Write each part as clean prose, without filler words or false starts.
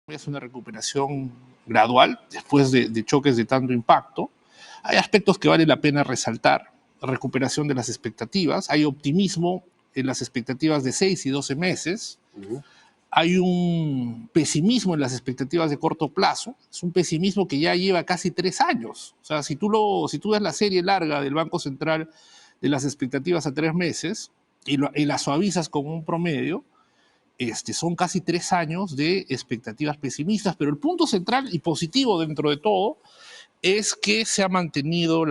es una recuperación gradual después de choques de tanto impacto. Hay aspectos que vale la pena resaltar. Recuperación de las expectativas. Hay optimismo en las expectativas de 6 y 12 meses. Hay un pesimismo en las expectativas de corto plazo. Es un pesimismo que ya lleva casi 3 años. O sea, si tú ves la serie larga del Banco Central de las expectativas a 3 meses y la suavizas con un promedio, son casi 3 años de expectativas pesimistas, pero el punto central y positivo dentro de todo es que se ha mantenido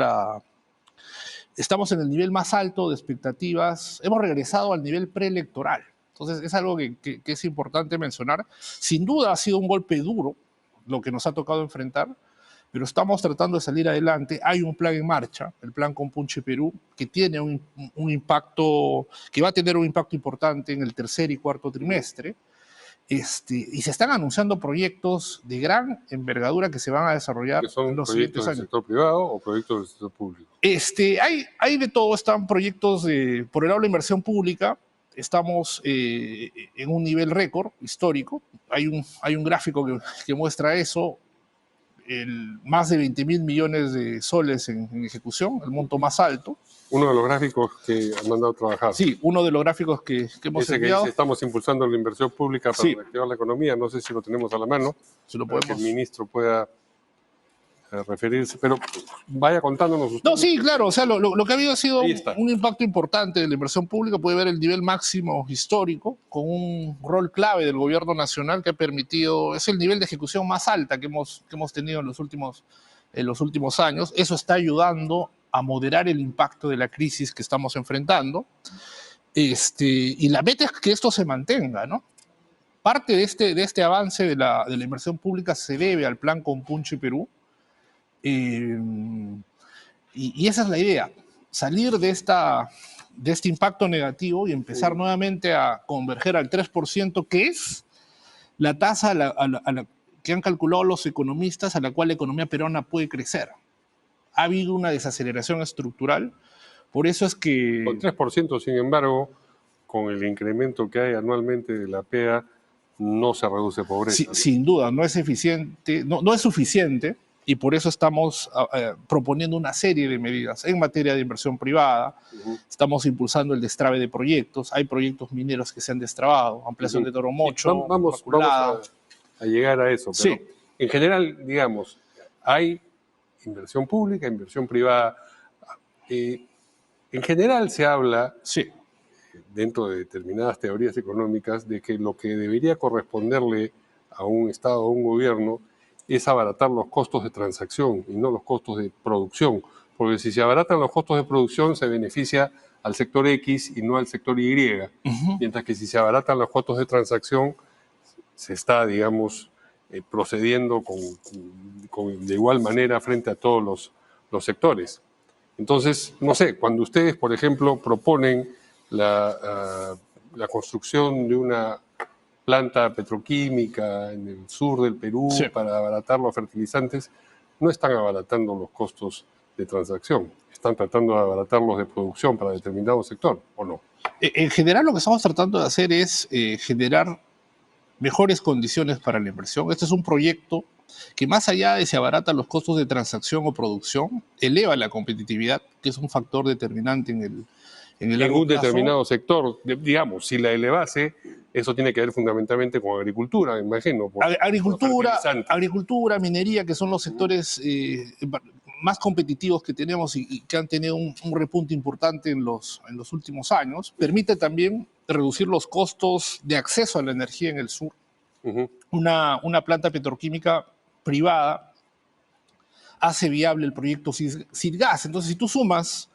estamos en el nivel más alto de expectativas, hemos regresado al nivel preelectoral. Entonces es algo que es importante mencionar. Sin duda ha sido un golpe duro lo que nos ha tocado enfrentar, pero estamos tratando de salir adelante. Hay un plan en marcha, el plan Compunche Perú, que tiene un impacto, que va a tener un impacto importante en el tercer y cuarto trimestre. Y se están anunciando proyectos de gran envergadura que se van a desarrollar en los siguientes años. ¿Proyectos del sector privado o proyectos del sector público? Hay de todo, están proyectos por el lado de la inversión pública. Estamos en un nivel récord histórico. Hay un gráfico que muestra eso. Más de 20.000 millones de soles en ejecución, el monto más alto. Uno de los gráficos que han mandado a trabajar. Sí, uno de los gráficos que hemos Ese enviado. que dice, estamos impulsando la inversión pública para reactivar la economía. No sé si lo tenemos a la mano. Si lo podemos. Para que el ministro pueda referirse, pero vaya contándonos usted. No, sí, claro, o sea, lo que ha habido ha sido un impacto importante de la inversión pública. Puede ver el nivel máximo histórico con un rol clave del gobierno nacional que ha permitido, es el nivel de ejecución más alta que hemos tenido en los últimos años. Eso está ayudando a moderar el impacto de la crisis que estamos enfrentando. Y la meta es que esto se mantenga, ¿no? Parte de este avance de la inversión pública se debe al plan Compunche Perú. Y esa es la idea, salir de este impacto negativo y empezar nuevamente a converger al 3%, que es la tasa que han calculado los economistas a la cual la economía peruana puede crecer. Ha habido una desaceleración estructural, por eso es que... Con 3%, sin embargo, con el incremento que hay anualmente de la PEA, no se reduce pobreza. Sí, ¿no? Sin duda, no es eficiente, no es suficiente, y por eso estamos proponiendo una serie de medidas en materia de inversión privada. Estamos impulsando el destrabe de proyectos. Hay proyectos mineros que se han destrabado, ampliación de Toromocho, sí, vamos a llegar a eso, pero en general, digamos, hay inversión pública, inversión privada. En general se habla, dentro de determinadas teorías económicas, de que lo que debería corresponderle a un Estado o a un gobierno es abaratar los costos de transacción y no los costos de producción, porque si se abaratan los costos de producción se beneficia al sector X y no al sector Y, mientras que si se abaratan los costos de transacción se está, digamos, procediendo de igual manera frente a todos los sectores. Entonces, no sé, cuando ustedes, por ejemplo, proponen la construcción de una planta petroquímica en el sur del Perú para abaratar los fertilizantes, no están abaratando los costos de transacción, están tratando de abaratarlos de producción para determinado sector, ¿o no? En general, lo que estamos tratando de hacer es generar mejores condiciones para la inversión. Este es un proyecto que, más allá de si abarata los costos de transacción o producción, eleva la competitividad, que es un factor determinante en un determinado sector. Digamos, si la elevase, eso tiene que ver fundamentalmente con agricultura, me imagino. Agricultura, minería, que son los sectores más competitivos que tenemos y que han tenido un repunte importante en los últimos años. Permite también reducir los costos de acceso a la energía en el sur. Una planta petroquímica privada hace viable el proyecto Sirgas. Entonces, si tú sumas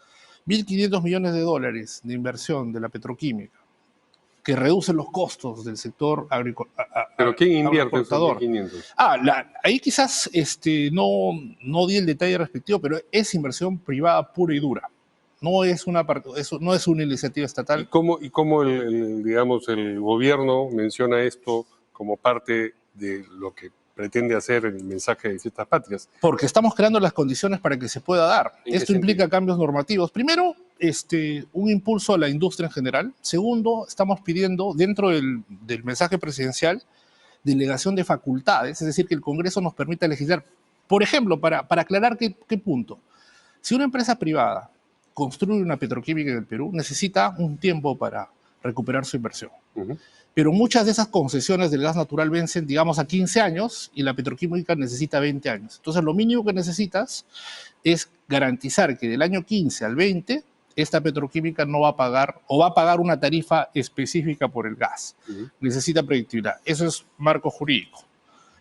1.500 millones de dólares de inversión de la petroquímica, que reduce los costos del sector ¿Pero quién invierte esos 1.500? Ahí quizás no di el detalle respectivo, pero es inversión privada pura y dura. No es una iniciativa estatal. ¿Y cómo digamos, el gobierno menciona esto como parte de lo que pretende hacer el mensaje de Fiestas Patrias? Porque estamos creando las condiciones para que se pueda dar. Esto implica cambios normativos. Primero, un impulso a la industria en general. Segundo, estamos pidiendo, dentro del mensaje presidencial, delegación de facultades, es decir, que el Congreso nos permita legislar. Por ejemplo, para aclarar qué punto, si una empresa privada construye una petroquímica en el Perú, necesita un tiempo para recuperar su inversión. Pero muchas de esas concesiones del gas natural vencen, digamos, a 15 años y la petroquímica necesita 20 años. Entonces, lo mínimo que necesitas es garantizar que del año 15 al 20 esta petroquímica no va a pagar o va a pagar una tarifa específica por el gas. Necesita predictibilidad. Eso es marco jurídico.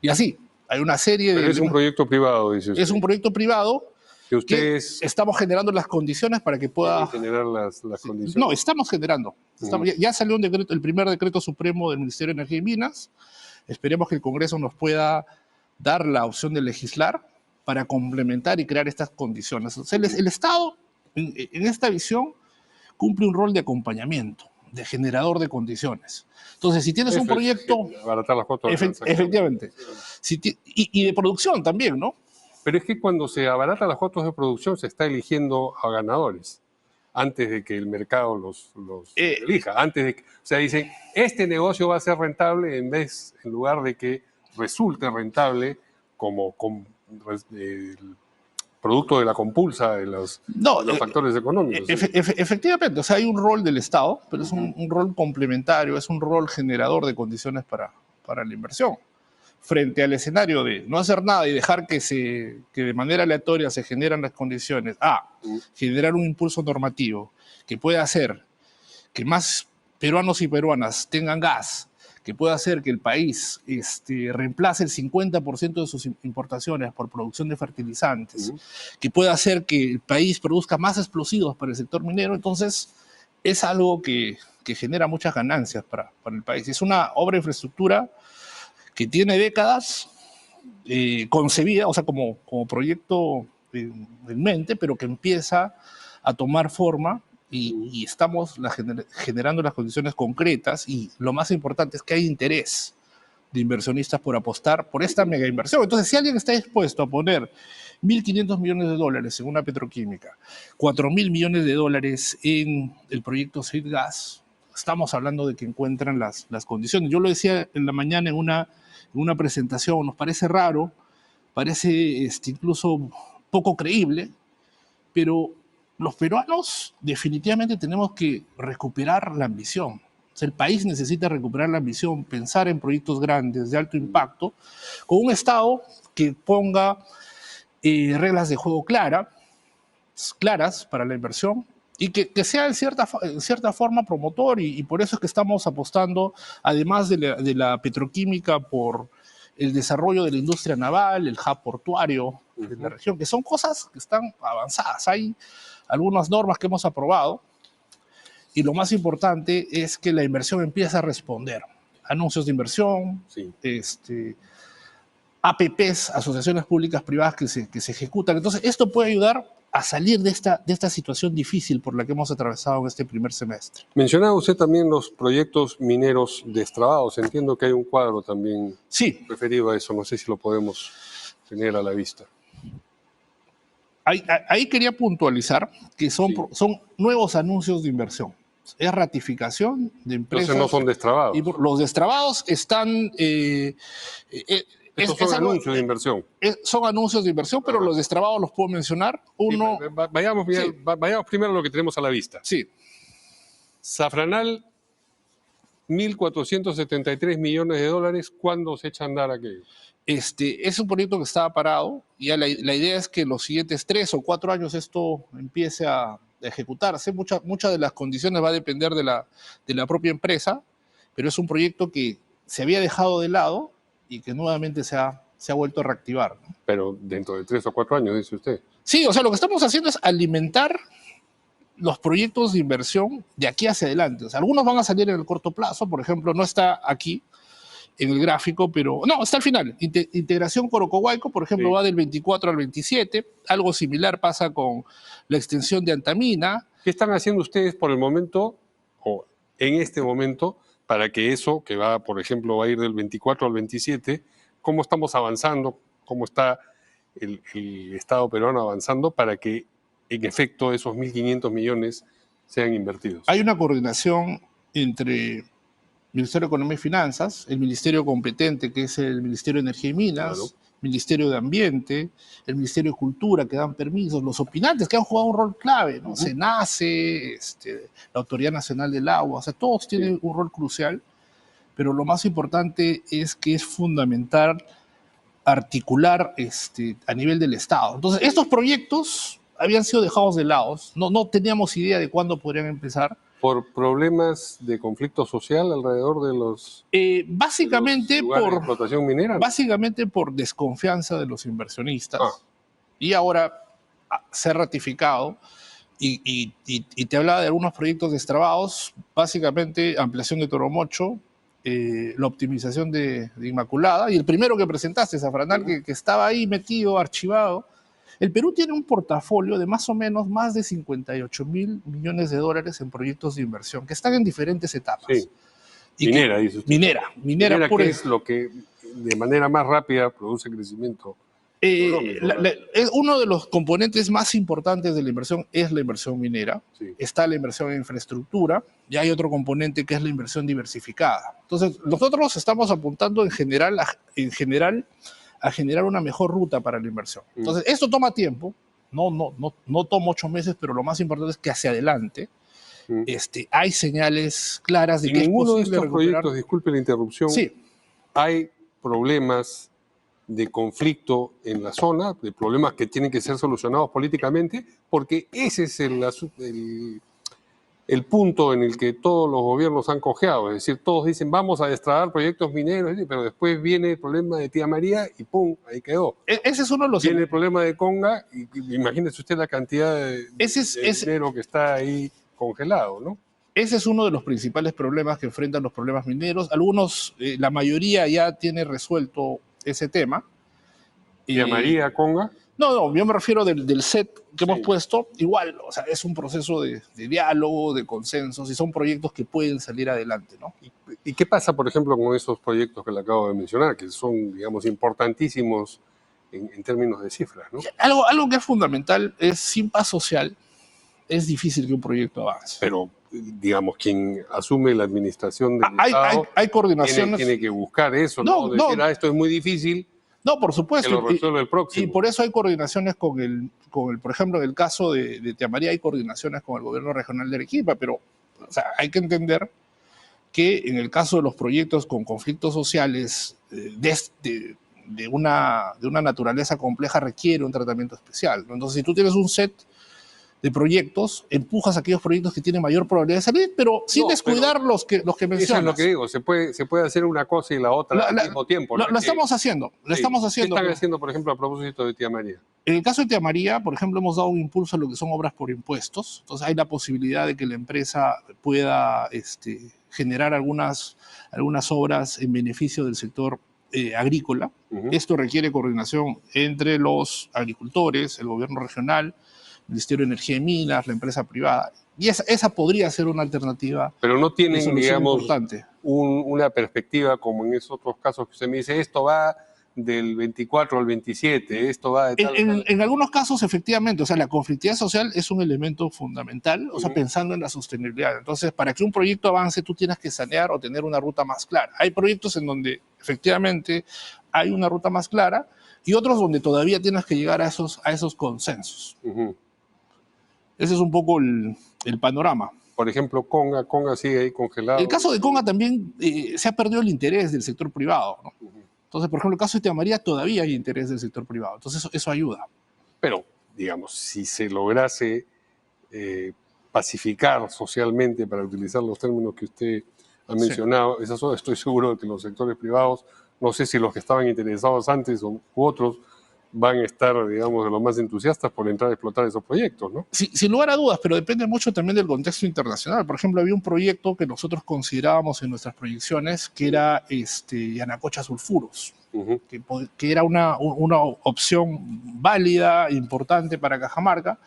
Y así, hay una serie de... Pero es un proyecto privado, dice usted. Es un proyecto privado que ustedes... estamos generando las condiciones para que pueda... generar las condiciones. No, estamos generando. Ya salió un decreto, el primer decreto supremo del Ministerio de Energía y Minas. Esperemos que el Congreso nos pueda dar la opción de legislar para complementar y crear estas condiciones. O sea, el Estado, en esta visión, cumple un rol de acompañamiento, de generador de condiciones. Entonces, si tienes un proyecto... Abaratar las cuotas. Efectivamente. Y de producción también, ¿no? Pero es que cuando se abaratan las cuotas de producción se está eligiendo a ganadores antes de que el mercado los elija. Antes de que, o sea, dicen, este negocio va a ser rentable en lugar de que resulte rentable como el producto de la compulsa de los factores económicos. Efectivamente, o sea, hay un rol del Estado, pero es un rol complementario, es un rol generador de condiciones para la inversión. Frente al escenario de no hacer nada y dejar que de manera aleatoria se generan las condiciones, generar un impulso normativo que pueda hacer que más peruanos y peruanas tengan gas, que pueda hacer que el país reemplace el 50% de sus importaciones por producción de fertilizantes, que pueda hacer que el país produzca más explosivos para el sector minero, entonces es algo que genera muchas ganancias para el país. Es una obra de infraestructura que tiene décadas concebida, o sea, como proyecto en mente, pero que empieza a tomar forma y estamos generando las condiciones concretas y lo más importante es que hay interés de inversionistas por apostar por esta mega inversión. Entonces, si alguien está dispuesto a poner 1.500 millones de dólares en una petroquímica, 4.000 millones de dólares en el proyecto Gas, estamos hablando de que encuentran las condiciones. Yo lo decía en la mañana en una presentación, nos parece raro, parece incluso poco creíble, pero los peruanos definitivamente tenemos que recuperar la ambición. O sea, el país necesita recuperar la ambición, pensar en proyectos grandes, de alto impacto, con un Estado que ponga reglas de juego claras para la inversión y que sea en cierta forma promotor y por eso es que estamos apostando, además de la petroquímica, por el desarrollo de la industria naval, el hub portuario de la región, que son cosas que están avanzadas. Hay algunas normas que hemos aprobado y lo más importante es que la inversión empiece a responder. Anuncios de inversión, APPs, asociaciones públicas privadas que se ejecutan. Entonces, esto puede ayudar a salir de esta situación difícil por la que hemos atravesado en este primer semestre. Mencionaba usted también los proyectos mineros destrabados. Entiendo que hay un cuadro también referido a eso. No sé si lo podemos tener a la vista. Ahí quería puntualizar que son nuevos anuncios de inversión. Es ratificación de empresas. Entonces no son destrabados. Y los destrabados están... Estos son anuncios de inversión. Son anuncios de inversión, pero los destrabados los puedo mencionar. Uno... Vayamos primero a lo que tenemos a la vista. Sí. Safranal, 1.473 millones de dólares. ¿Cuándo se echa a andar aquello? Es un proyecto que estaba parado. Ya la idea es que los siguientes 3 o 4 años esto empiece a ejecutarse. Muchas de las condiciones va a depender de la propia empresa, pero es un proyecto que se había dejado de lado y que nuevamente se ha vuelto a reactivar, ¿no? Pero dentro de 3 o 4 años, dice usted. Sí, o sea, lo que estamos haciendo es alimentar los proyectos de inversión de aquí hacia adelante. O sea, algunos van a salir en el corto plazo, por ejemplo, no está aquí en el gráfico, pero no, está al final. Integración Corocohuayco, por ejemplo, va del 24 al 27. Algo similar pasa con la extensión de Antamina. ¿Qué están haciendo ustedes por el momento, o en este momento, para que eso, que va, por ejemplo, va a ir del 24 al 27, cómo estamos avanzando, cómo está el Estado peruano avanzando para que, en efecto, esos 1.500 millones sean invertidos? Hay una coordinación entre Ministerio de Economía y Finanzas, el ministerio competente, que es el Ministerio de Energía y Minas, Claro. Ministerio de Ambiente, el Ministerio de Cultura, que dan permisos, los opinantes, que han jugado un rol clave, ¿no? SENACE, la Autoridad Nacional del Agua, o sea, todos tienen un rol crucial, pero lo más importante es que es fundamental articular a nivel del Estado. Entonces, estos proyectos habían sido dejados de lado, no teníamos idea de cuándo podrían empezar. ¿Por problemas de conflicto social alrededor de los, básicamente, lugares de explotación minera? Básicamente por desconfianza de los inversionistas. Y ahora se ha ratificado y te hablaba de algunos proyectos destrabados, básicamente ampliación de Toromocho, la optimización de Inmaculada, y el primero que presentaste, Zafranal, que estaba ahí metido, archivado. El Perú tiene un portafolio de más o menos más de 58 mil millones de dólares en proyectos de inversión, que están en diferentes etapas. Sí. Minera, dice usted. Minera ¿Qué es lo que de manera más rápida produce crecimiento? Uno de los componentes más importantes de la inversión es la inversión minera. Sí. Está la inversión en infraestructura y hay otro componente que es la inversión diversificada. Entonces, nosotros estamos apuntando en general a generar una mejor ruta para la inversión. Entonces, esto toma tiempo, no toma 8 meses, pero lo más importante es que hacia adelante hay señales claras de que es posible ninguno de estos recuperar. proyectos, disculpe la interrupción, sí, hay problemas de conflicto en la zona, de problemas que tienen que ser solucionados políticamente, porque ese es el punto en el que todos los gobiernos han cojeado. Es decir, todos dicen, vamos a destrabar proyectos mineros, pero después viene el problema de Tía María y ¡pum!, ahí quedó. Ese es uno de los... Viene el problema de Conga y imagínese usted la cantidad de dinero que está ahí congelado, ¿no? Ese es uno de los principales problemas que enfrentan los problemas mineros. Algunos, la mayoría ya tiene resuelto ese tema. ¿Tía María, Conga? No, yo me refiero del set que hemos puesto. Igual, o sea, es un proceso de diálogo, de consensos, y son proyectos que pueden salir adelante, ¿no? ¿Y qué pasa, por ejemplo, con esos proyectos que le acabo de mencionar, que son, digamos, importantísimos en términos de cifras, ¿no? Algo que es fundamental es, sin paz social, es difícil que un proyecto avance. Pero, digamos, quien asume la administración del Estado hay coordinaciones. Tiene que buscar eso, ¿no? Decir, esto es muy difícil. No, por supuesto. Que lo resuelve el próximo. Y por eso hay coordinaciones con el, por ejemplo, en el caso de Tía María, hay coordinaciones con el gobierno regional de Arequipa, pero o sea, hay que entender que en el caso de los proyectos con conflictos sociales de una naturaleza compleja requiere un tratamiento especial, ¿no? Entonces, si tú tienes un set de proyectos, empujas aquellos proyectos que tienen mayor probabilidad de salir, pero sin descuidar los que mencionas. Eso es lo que digo, se puede hacer una cosa y la otra al mismo tiempo. Lo estamos haciendo, ¿Qué están haciendo, por ejemplo, a propósito de Tía María? En el caso de Tía María, por ejemplo, hemos dado un impulso a lo que son obras por impuestos. Entonces hay la posibilidad de que la empresa pueda generar algunas obras en beneficio del sector agrícola. Esto requiere coordinación entre los agricultores, el gobierno regional, el Ministerio de Energía y Minas, la empresa privada. Y esa podría ser una alternativa. Pero no tienen, digamos, importante. Una perspectiva como en esos otros casos que usted me dice, esto va del 24 al 27, esto va de tal, en algunos casos, efectivamente, o sea, la conflictividad social es un elemento fundamental, o sea, pensando en la sostenibilidad. Entonces, para que un proyecto avance, tú tienes que sanear o tener una ruta más clara. Hay proyectos en donde, efectivamente, hay una ruta más clara y otros donde todavía tienes que llegar a esos consensos. Ese es un poco el panorama. Por ejemplo, Conga sigue ahí congelado. El caso de Conga también se ha perdido el interés del sector privado, ¿no? Entonces, por ejemplo, el caso de Tía María todavía hay interés del sector privado. Entonces, eso ayuda. Pero, digamos, si se lograse pacificar socialmente, para utilizar los términos que usted ha mencionado, estoy seguro de que los sectores privados, no sé si los que estaban interesados antes u otros, van a estar, digamos, de los más entusiastas por entrar a explotar esos proyectos, ¿no? Sin lugar a dudas, pero depende mucho también del contexto internacional. Por ejemplo, había un proyecto que nosotros considerábamos en nuestras proyecciones que era Yanacocha Sulfuros, que era una opción válida, importante para Cajamarca,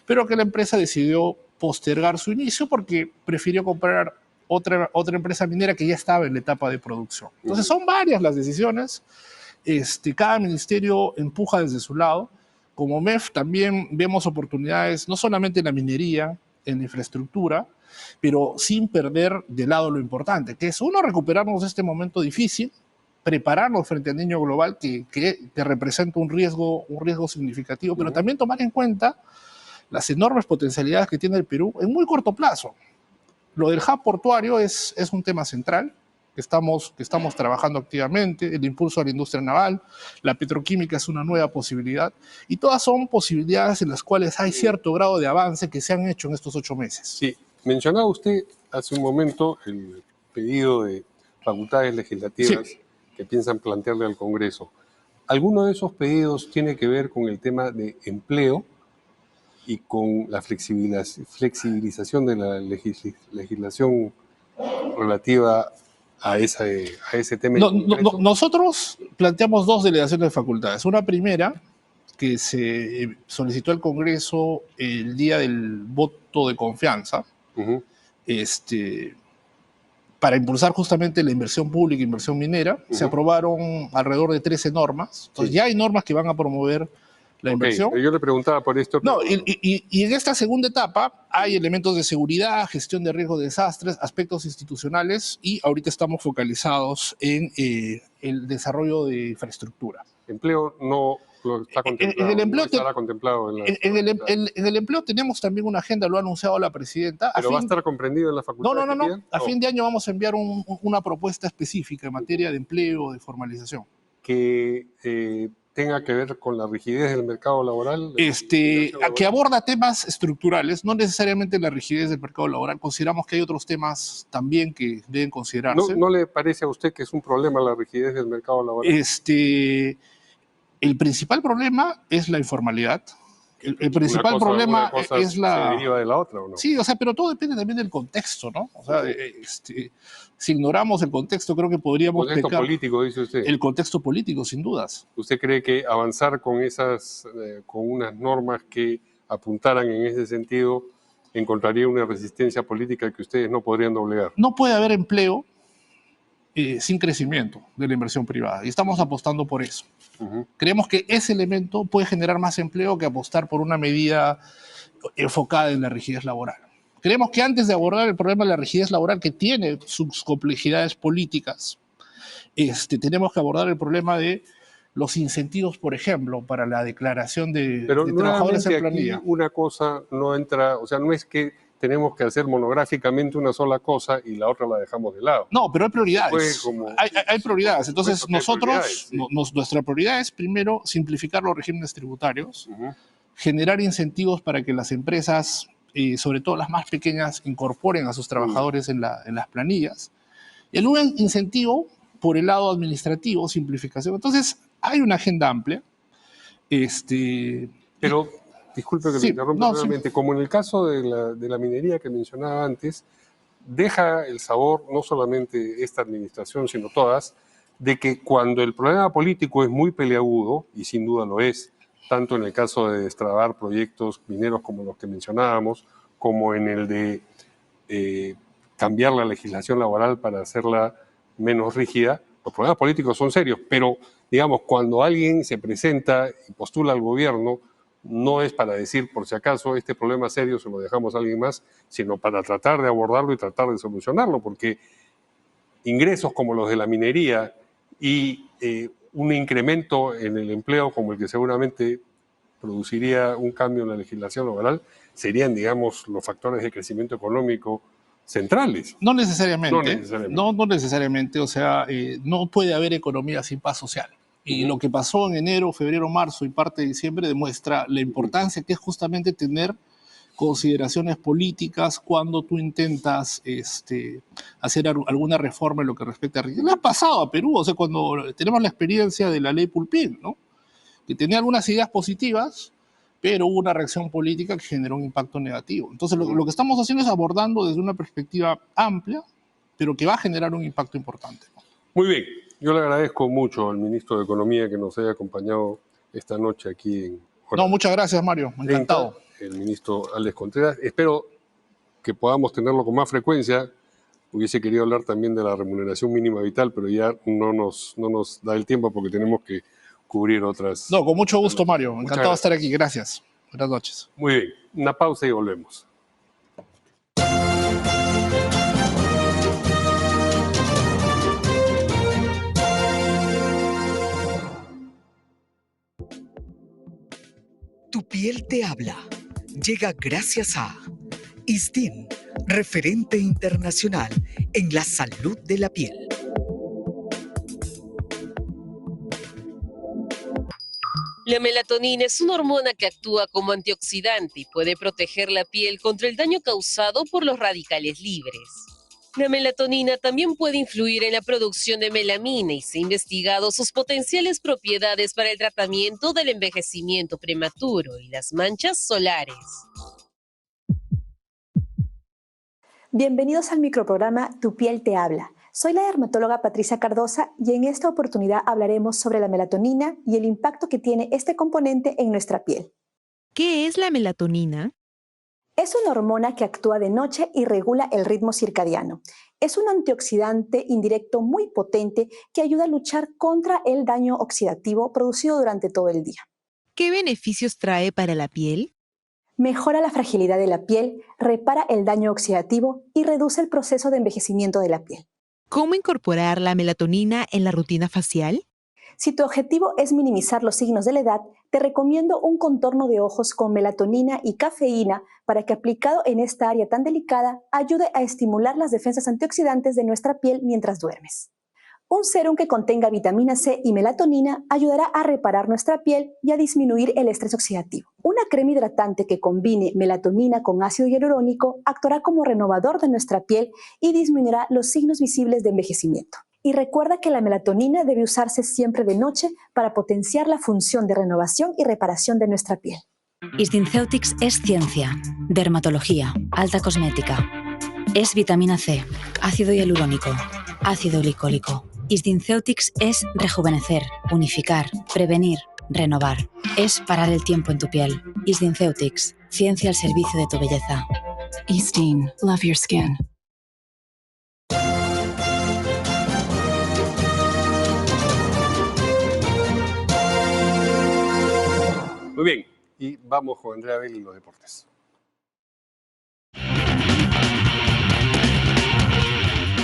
pero que la empresa decidió postergar su inicio porque prefirió comprar otra empresa minera que ya estaba en la etapa de producción. Entonces, son varias las decisiones. Cada ministerio empuja desde su lado. Como MEF también vemos oportunidades no solamente en la minería, en la infraestructura, pero sin perder de lado lo importante, que es uno, recuperarnos de este momento difícil, prepararnos frente al niño global que representa un riesgo significativo, pero también tomar en cuenta las enormes potencialidades que tiene el Perú en muy corto plazo. Lo del hub portuario es un tema central que estamos trabajando activamente, el impulso a la industria naval, la petroquímica es una nueva posibilidad, y todas son posibilidades en las cuales hay cierto grado de avance que se han hecho en estos 8 meses. Sí, mencionaba usted hace un momento el pedido de facultades legislativas que piensan plantearle al Congreso. ¿Alguno de esos pedidos tiene que ver con el tema de empleo y con la flexibilización de la legislación relativa a ese tema? Nosotros planteamos 2 delegaciones de facultades. Una primera, que se solicitó al Congreso el día del voto de confianza, para impulsar justamente la inversión pública e inversión minera. Se aprobaron alrededor de 13 normas. Entonces ya hay normas que van a promover la inversión. Yo le preguntaba por esto. No, y en esta segunda etapa hay elementos de seguridad, gestión de riesgos de desastres, aspectos institucionales, y ahorita estamos focalizados en el desarrollo de infraestructura. Empleo no lo está contemplado. En el empleo, no estará contemplado en el empleo tenemos también una agenda, lo ha anunciado la presidenta. ¿Pero va a estar comprendido en la facultad? No. A fin de año vamos a enviar una propuesta específica en materia de empleo, de formalización. Que tenga que ver con la rigidez del mercado laboral. Que aborda temas estructurales, no necesariamente la rigidez del mercado laboral. Consideramos que hay otros temas también que deben considerarse. ¿No le parece a usted que es un problema la rigidez del mercado laboral? El principal problema es la informalidad. El principal problema es la... ¿Se deriva de la otra o no? Sí, pero todo depende también del contexto, ¿no? Si ignoramos el contexto, creo que podríamos pecar. ¿El contexto político, dice usted? El contexto político, sin dudas. ¿Usted cree que avanzar con unas normas que apuntaran en ese sentido encontraría una resistencia política que ustedes no podrían doblegar? No puede haber empleo sin crecimiento de la inversión privada, y estamos apostando por eso. Creemos que ese elemento puede generar más empleo que apostar por una medida enfocada en la rigidez laboral. Creemos que antes de abordar el problema de la rigidez laboral, que tiene sus complejidades políticas, tenemos que abordar el problema de los incentivos, por ejemplo, para la declaración de trabajadores en planilla. Aquí una cosa no entra, o sea, no es que tenemos que hacer monográficamente una sola cosa y la otra la dejamos de lado. No, pero hay prioridades. Hay prioridades. Entonces, nuestra prioridad es, primero, simplificar los regímenes tributarios, generar incentivos para que las empresas, sobre todo las más pequeñas, incorporen a sus trabajadores en las planillas. Y el un incentivo por el lado administrativo, simplificación. Entonces, hay una agenda amplia. Pero... Disculpe que lo interrumpa nuevamente. Como en el caso de la minería que mencionaba antes, deja el sabor, no solamente esta administración, sino todas, de que cuando el problema político es muy peliagudo, y sin duda lo es, tanto en el caso de destrabar proyectos mineros como los que mencionábamos, como en el de cambiar la legislación laboral para hacerla menos rígida, los problemas políticos son serios, pero digamos, cuando alguien se presenta y postula al gobierno, no es para decir, por si acaso, este problema serio se lo dejamos a alguien más, sino para tratar de abordarlo y tratar de solucionarlo, porque ingresos como los de la minería y un incremento en el empleo como el que seguramente produciría un cambio en la legislación laboral serían, digamos, los factores de crecimiento económico centrales. No necesariamente. No necesariamente. O sea, no puede haber economía sin paz social. Y lo que pasó en enero, febrero, marzo y parte de diciembre demuestra la importancia que es justamente tener consideraciones políticas cuando tú intentas hacer alguna reforma en lo que respecta a... Le ha pasado a Perú, o sea, cuando tenemos la experiencia de la ley Pulpín, ¿no? Que tenía algunas ideas positivas, pero hubo una reacción política que generó un impacto negativo. Entonces, lo que estamos haciendo es abordando desde una perspectiva amplia, pero que va a generar un impacto importante, ¿no? Muy bien. Yo le agradezco mucho al ministro de Economía que nos haya acompañado esta noche aquí en... No, muchas gracias, Mario. Encantado. El ministro Alex Contreras. Espero que podamos tenerlo con más frecuencia. Hubiese querido hablar también de la remuneración mínima vital, pero ya no nos da el tiempo porque tenemos que cubrir otras... No, con mucho gusto, Mario. Encantado de estar aquí. Gracias. Buenas noches. Muy bien. Una pausa y volvemos. Tu piel te habla. Llega gracias a Isdin, referente internacional en la salud de la piel. La melatonina es una hormona que actúa como antioxidante y puede proteger la piel contra el daño causado por los radicales libres. La melatonina también puede influir en la producción de melamina y se ha investigado sus potenciales propiedades para el tratamiento del envejecimiento prematuro y las manchas solares. Bienvenidos al microprograma Tu piel te habla. Soy la dermatóloga Patricia Cardosa y en esta oportunidad hablaremos sobre la melatonina y el impacto que tiene este componente en nuestra piel. ¿Qué es la melatonina? Es una hormona que actúa de noche y regula el ritmo circadiano. Es un antioxidante indirecto muy potente que ayuda a luchar contra el daño oxidativo producido durante todo el día. ¿Qué beneficios trae para la piel? Mejora la fragilidad de la piel, repara el daño oxidativo y reduce el proceso de envejecimiento de la piel. ¿Cómo incorporar la melatonina en la rutina facial? Si tu objetivo es minimizar los signos de la edad, te recomiendo un contorno de ojos con melatonina y cafeína para que aplicado en esta área tan delicada ayude a estimular las defensas antioxidantes de nuestra piel mientras duermes. Un sérum que contenga vitamina C y melatonina ayudará a reparar nuestra piel y a disminuir el estrés oxidativo. Una crema hidratante que combine melatonina con ácido hialurónico actuará como renovador de nuestra piel y disminuirá los signos visibles de envejecimiento. Y recuerda que la melatonina debe usarse siempre de noche para potenciar la función de renovación y reparación de nuestra piel. SkinCeutics es ciencia, dermatología, alta cosmética. Es vitamina C, ácido hialurónico, ácido glicólico. SkinCeutics es rejuvenecer, unificar, prevenir, renovar. Es parar el tiempo en tu piel. SkinCeutics, ciencia al servicio de tu belleza. Eastin, love your skin. Muy bien, y vamos con Andrea Bell y los deportes.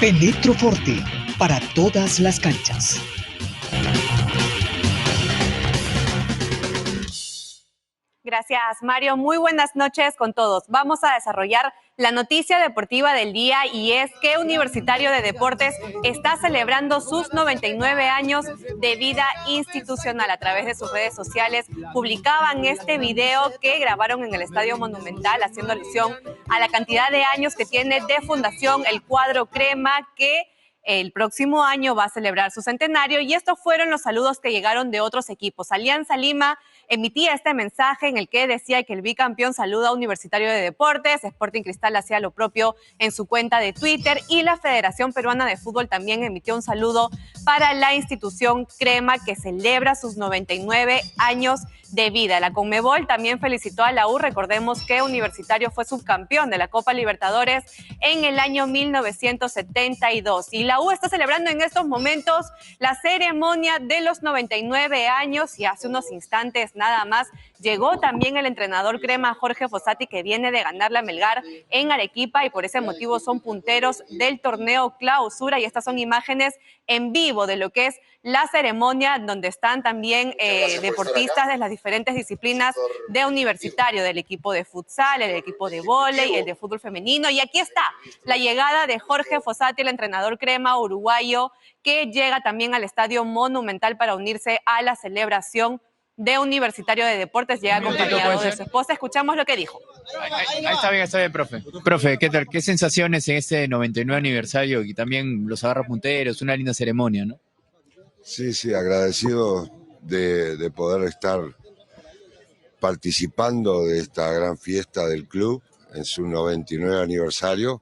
Electroforte, para todas las canchas. Gracias, Mario. Muy buenas noches con todos. Vamos a desarrollar la noticia deportiva del día y es que Universitario de Deportes está celebrando sus 99 años de vida institucional. A través de sus redes sociales publicaban este video que grabaron en el Estadio Monumental haciendo alusión a la cantidad de años que tiene de fundación el cuadro crema que el próximo año va a celebrar su centenario y estos fueron los saludos que llegaron de otros equipos. Alianza Lima emitía este mensaje en el que decía que el bicampeón saluda a Universitario de Deportes, Sporting Cristal hacía lo propio en su cuenta de Twitter y la Federación Peruana de Fútbol también emitió un saludo para la institución crema que celebra sus 99 años de vida. La Conmebol también felicitó a la U. Recordemos que Universitario fue subcampeón de la Copa Libertadores en el año 1972. Y la U está celebrando en estos momentos la ceremonia de los 99 años y hace unos instantes nada más llegó también el entrenador crema Jorge Fossati, que viene de ganar la Melgar en Arequipa y por ese motivo son punteros del torneo Clausura y estas son imágenes en vivo de lo que es la ceremonia donde están también deportistas de las diferentes disciplinas de Universitario, del equipo de futsal, el equipo de vóley, el de fútbol femenino. Y aquí está la llegada de Jorge Fossati, el entrenador crema uruguayo, que llega también al Estadio Monumental para unirse a la celebración de Universitario de Deportes. Llega acompañado de su esposa. Escuchamos lo que dijo. Ahí está bien, profe. Profe, ¿qué tal? ¿Qué sensaciones en este 99 aniversario? Y también los agarra punteros, una linda ceremonia, ¿no? Sí, agradecido de poder estar participando de esta gran fiesta del club en su 99 aniversario.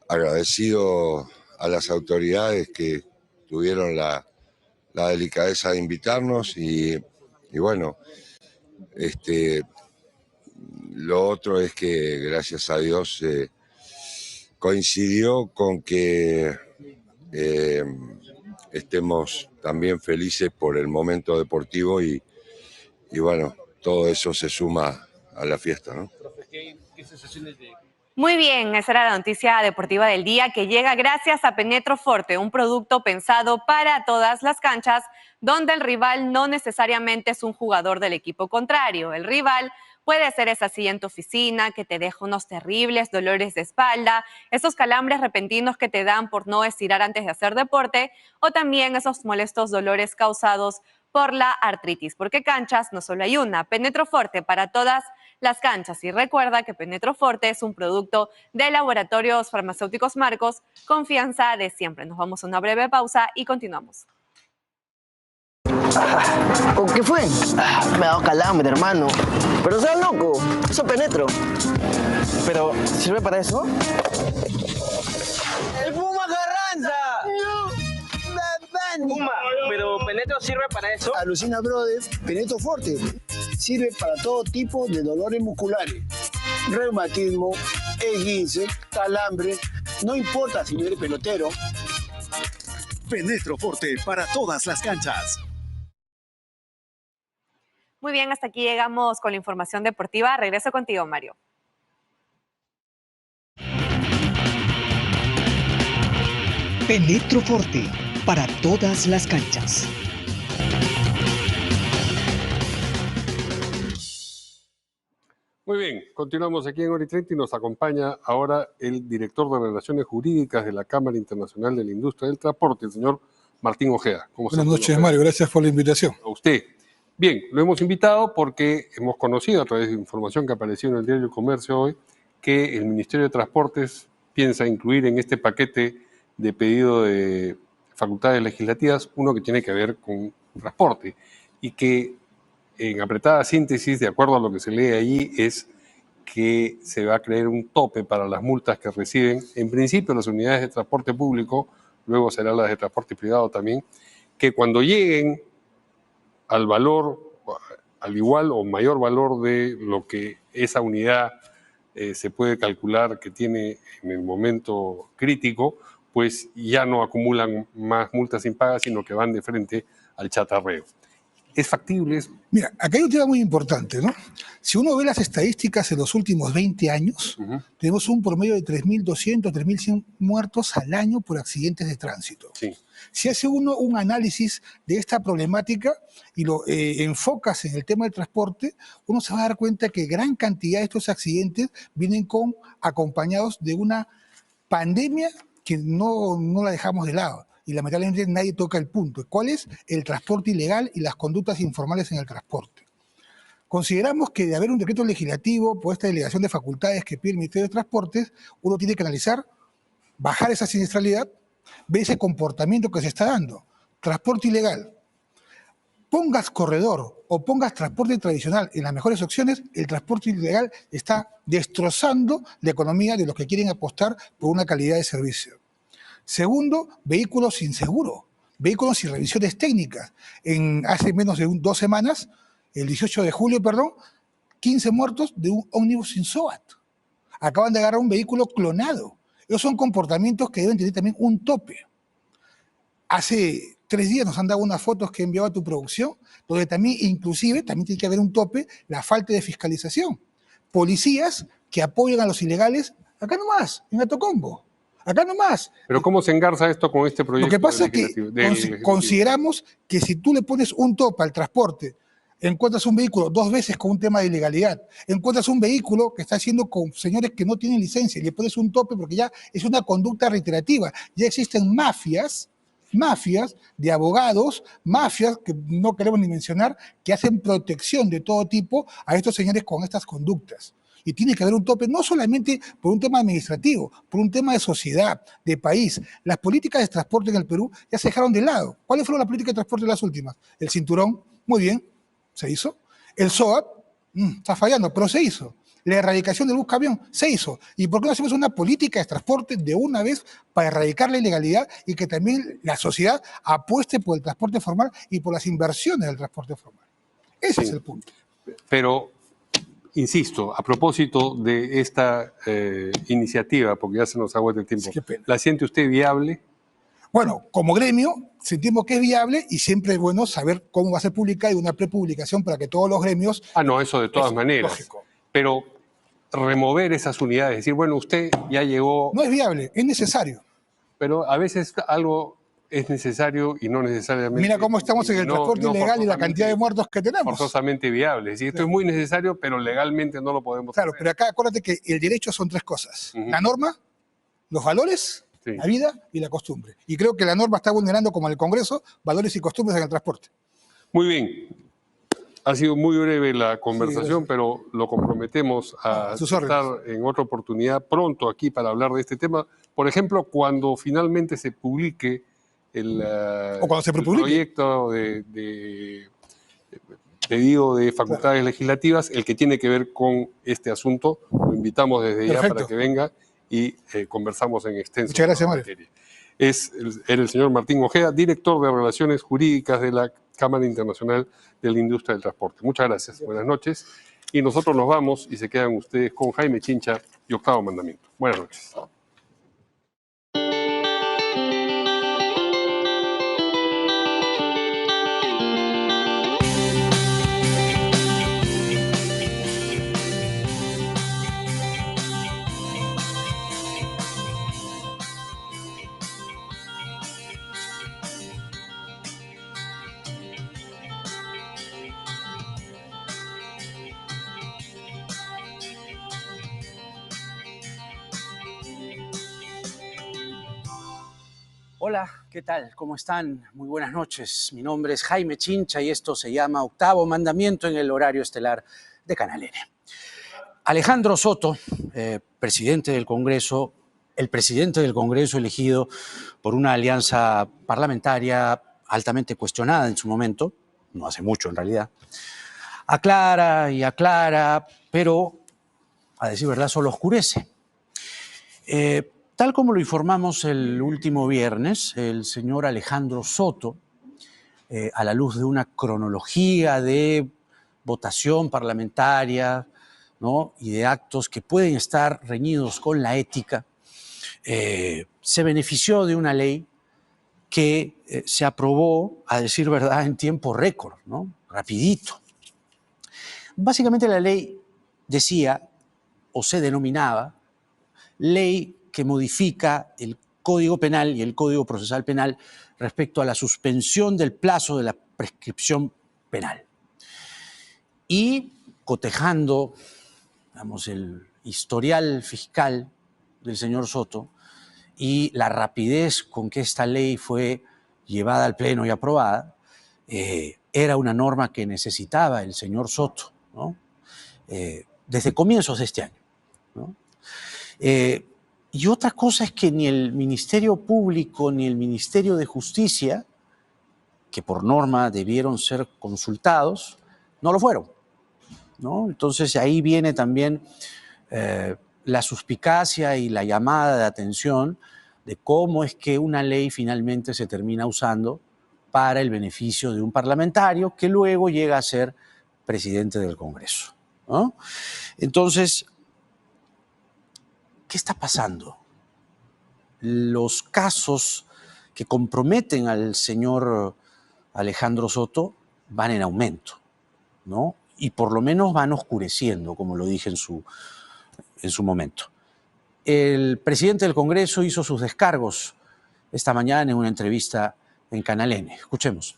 Agradecido a las autoridades que tuvieron la delicadeza de invitarnos y bueno, lo otro es que gracias a Dios coincidió con que estemos también felices por el momento deportivo y bueno, todo eso se suma a la fiesta, ¿no? ¿Qué sensaciones Muy bien, esa era la noticia deportiva del día que llega gracias a Penetro Forte, un producto pensado para todas las canchas donde el rival no necesariamente es un jugador del equipo contrario. El rival puede ser esa silla en tu oficina que te deja unos terribles dolores de espalda, esos calambres repentinos que te dan por no estirar antes de hacer deporte o también esos molestos dolores causados por la artritis, porque canchas no solo hay una. Penetro Forte para todas las canchas. Y recuerda que Penetro Forte es un producto de Laboratorios Farmacéuticos Marcos, confianza de siempre. Nos vamos a una breve pausa y continuamos. ¿Qué fue? Me ha dado calambre, hermano. Pero seas loco, eso Penetro. ¿Pero sirve para eso? ¡El Puma Carranza! Puma, ¿pero Penetro sirve para eso? Alucina Brothers, Penetro Forte. Sirve para todo tipo de dolores musculares. Reumatismo, esguince, calambre. No importa si no eres pelotero. Penetro Forte para todas las canchas. Muy bien, hasta aquí llegamos con la información deportiva. Regreso contigo, Mario. Penetro Forte para todas las canchas. Muy bien, continuamos aquí en Hora y 30 y nos acompaña ahora el director de Relaciones Jurídicas de la Cámara Internacional de la Industria del Transporte, el señor Martín Ojeda. Buenas noches, Mario. Gracias por la invitación. A usted. Bien, lo hemos invitado porque hemos conocido a través de información que apareció en el diario El Comercio hoy que el Ministerio de Transportes piensa incluir en este paquete de pedido de facultades legislativas uno que tiene que ver con transporte y que en apretada síntesis, de acuerdo a lo que se lee allí, es que se va a crear un tope para las multas que reciben, en principio, las unidades de transporte público, luego serán las de transporte privado también, que cuando lleguen al valor, al igual o mayor valor de lo que esa unidad se puede calcular que tiene en el momento crítico, pues ya no acumulan más multas impagas, sino que van de frente al chatarreo. ¿Es factible eso? Mira, acá hay un tema muy importante, ¿no? Si uno ve las estadísticas en los últimos 20 años, tenemos un promedio de 3.200, 3.100 muertos al año por accidentes de tránsito. Sí. Si hace uno un análisis de esta problemática y lo enfocas en el tema del transporte, uno se va a dar cuenta que gran cantidad de estos accidentes vienen acompañados de una pandemia que no la dejamos de lado. Y lamentablemente nadie toca el punto. ¿Cuál es? El transporte ilegal y las conductas informales en el transporte. Consideramos que de haber un decreto legislativo por esta delegación de facultades que pide el Ministerio de Transportes, uno tiene que analizar, bajar esa siniestralidad, ver ese comportamiento que se está dando. Transporte ilegal. Pongas corredor o pongas transporte tradicional en las mejores opciones, el transporte ilegal está destrozando la economía de los que quieren apostar por una calidad de servicio. Segundo, vehículos sin seguro, vehículos sin revisiones técnicas. Hace menos de 2 semanas, el 18 de julio, 15 muertos de un ómnibus sin SOAT. Acaban de agarrar un vehículo clonado. Esos son comportamientos que deben tener también un tope. Hace 3 días nos han dado unas fotos que he enviado a tu producción, donde también, inclusive, también tiene que haber un tope, la falta de fiscalización. Policías que apoyan a los ilegales, acá nomás, en Atocombo. Acá nomás. Pero ¿cómo se engarza esto con este proyecto? Lo que pasa es que consideramos que si tú le pones un tope al transporte, encuentras un vehículo 2 veces con un tema de ilegalidad, encuentras un vehículo que está haciendo con señores que no tienen licencia y le pones un tope porque ya es una conducta reiterativa. Ya existen mafias de abogados, mafias que no queremos ni mencionar, que hacen protección de todo tipo a estos señores con estas conductas. Y tiene que haber un tope, no solamente por un tema administrativo, por un tema de sociedad, de país. Las políticas de transporte en el Perú ya se dejaron de lado. ¿Cuáles fueron las políticas de transporte de las últimas? El cinturón, muy bien, se hizo. El SOAT, está fallando, pero se hizo. La erradicación del bus camión, se hizo. ¿Y por qué no hacemos una política de transporte de una vez para erradicar la ilegalidad y que también la sociedad apueste por el transporte formal y por las inversiones del transporte formal? Ese es el punto. Pero insisto, a propósito de esta iniciativa, porque ya se nos agota el tiempo, ¿la siente usted viable? Bueno, como gremio sentimos que es viable y siempre es bueno saber cómo va a ser publicada y una prepublicación para que todos los gremios... Ah, no, eso de todas maneras. Lógico. Pero remover esas unidades, decir, bueno, usted ya llegó... No es viable, es necesario. Pero a veces algo es necesario y no necesariamente... Mira cómo estamos en el transporte ilegal y la cantidad de muertos que tenemos. Forzosamente viable. Es decir, esto es muy necesario, pero legalmente no lo podemos Claro, hacer. pero acá acuérdate que el derecho son tres cosas. La norma, los valores, la vida y la costumbre. Y creo que la norma está vulnerando, como en el Congreso, valores y costumbres en el transporte. Muy bien. Ha sido muy breve la conversación, pero lo comprometemos a estar en otra oportunidad pronto aquí para hablar de este tema. Por ejemplo, cuando finalmente se publique el proyecto de pedido de facultades legislativas, el que tiene que ver con este asunto, lo invitamos desde ya para que venga y conversamos en extenso. Muchas gracias, Mario. Era el señor Martín Ojeda, director de Relaciones Jurídicas de la Cámara Internacional de la Industria del Transporte. Muchas gracias, buenas noches. Y nosotros nos vamos y se quedan ustedes con Jaime Chincha y Octavo Mandamiento. Buenas noches. Hola, ¿qué tal? ¿Cómo están? Muy buenas noches. Mi nombre es Jaime Chincha y esto se llama Octavo Mandamiento en el horario estelar de Canal N. Alejandro Soto, presidente del Congreso, el presidente del Congreso elegido por una alianza parlamentaria altamente cuestionada en su momento, no hace mucho en realidad, aclara y aclara, pero a decir verdad solo oscurece. Tal como lo informamos el último viernes, el señor Alejandro Soto, a la luz de una cronología de votación parlamentaria, ¿no?, y de actos que pueden estar reñidos con la ética, se benefició de una ley que se aprobó, a decir verdad, en tiempo récord, ¿no?, rapidito. Básicamente la ley decía, o se denominaba, ley que modifica el Código Penal y el Código Procesal Penal respecto a la suspensión del plazo de la prescripción penal. Y cotejando, digamos, el historial fiscal del señor Soto y la rapidez con que esta ley fue llevada al Pleno y aprobada, era una norma que necesitaba el señor Soto, ¿no?, desde comienzos de este año, ¿no? Y otra cosa es que ni el Ministerio Público ni el Ministerio de Justicia, que por norma debieron ser consultados, no lo fueron, ¿no? Entonces ahí viene también la suspicacia y la llamada de atención de cómo es que una ley finalmente se termina usando para el beneficio de un parlamentario que luego llega a ser presidente del Congreso, ¿no? Entonces, ¿qué está pasando? Los casos que comprometen al señor Alejandro Soto van en aumento, ¿no? Y por lo menos van oscureciendo, como lo dije en su momento. El presidente del Congreso hizo sus descargos esta mañana en una entrevista en Canal N. Escuchemos.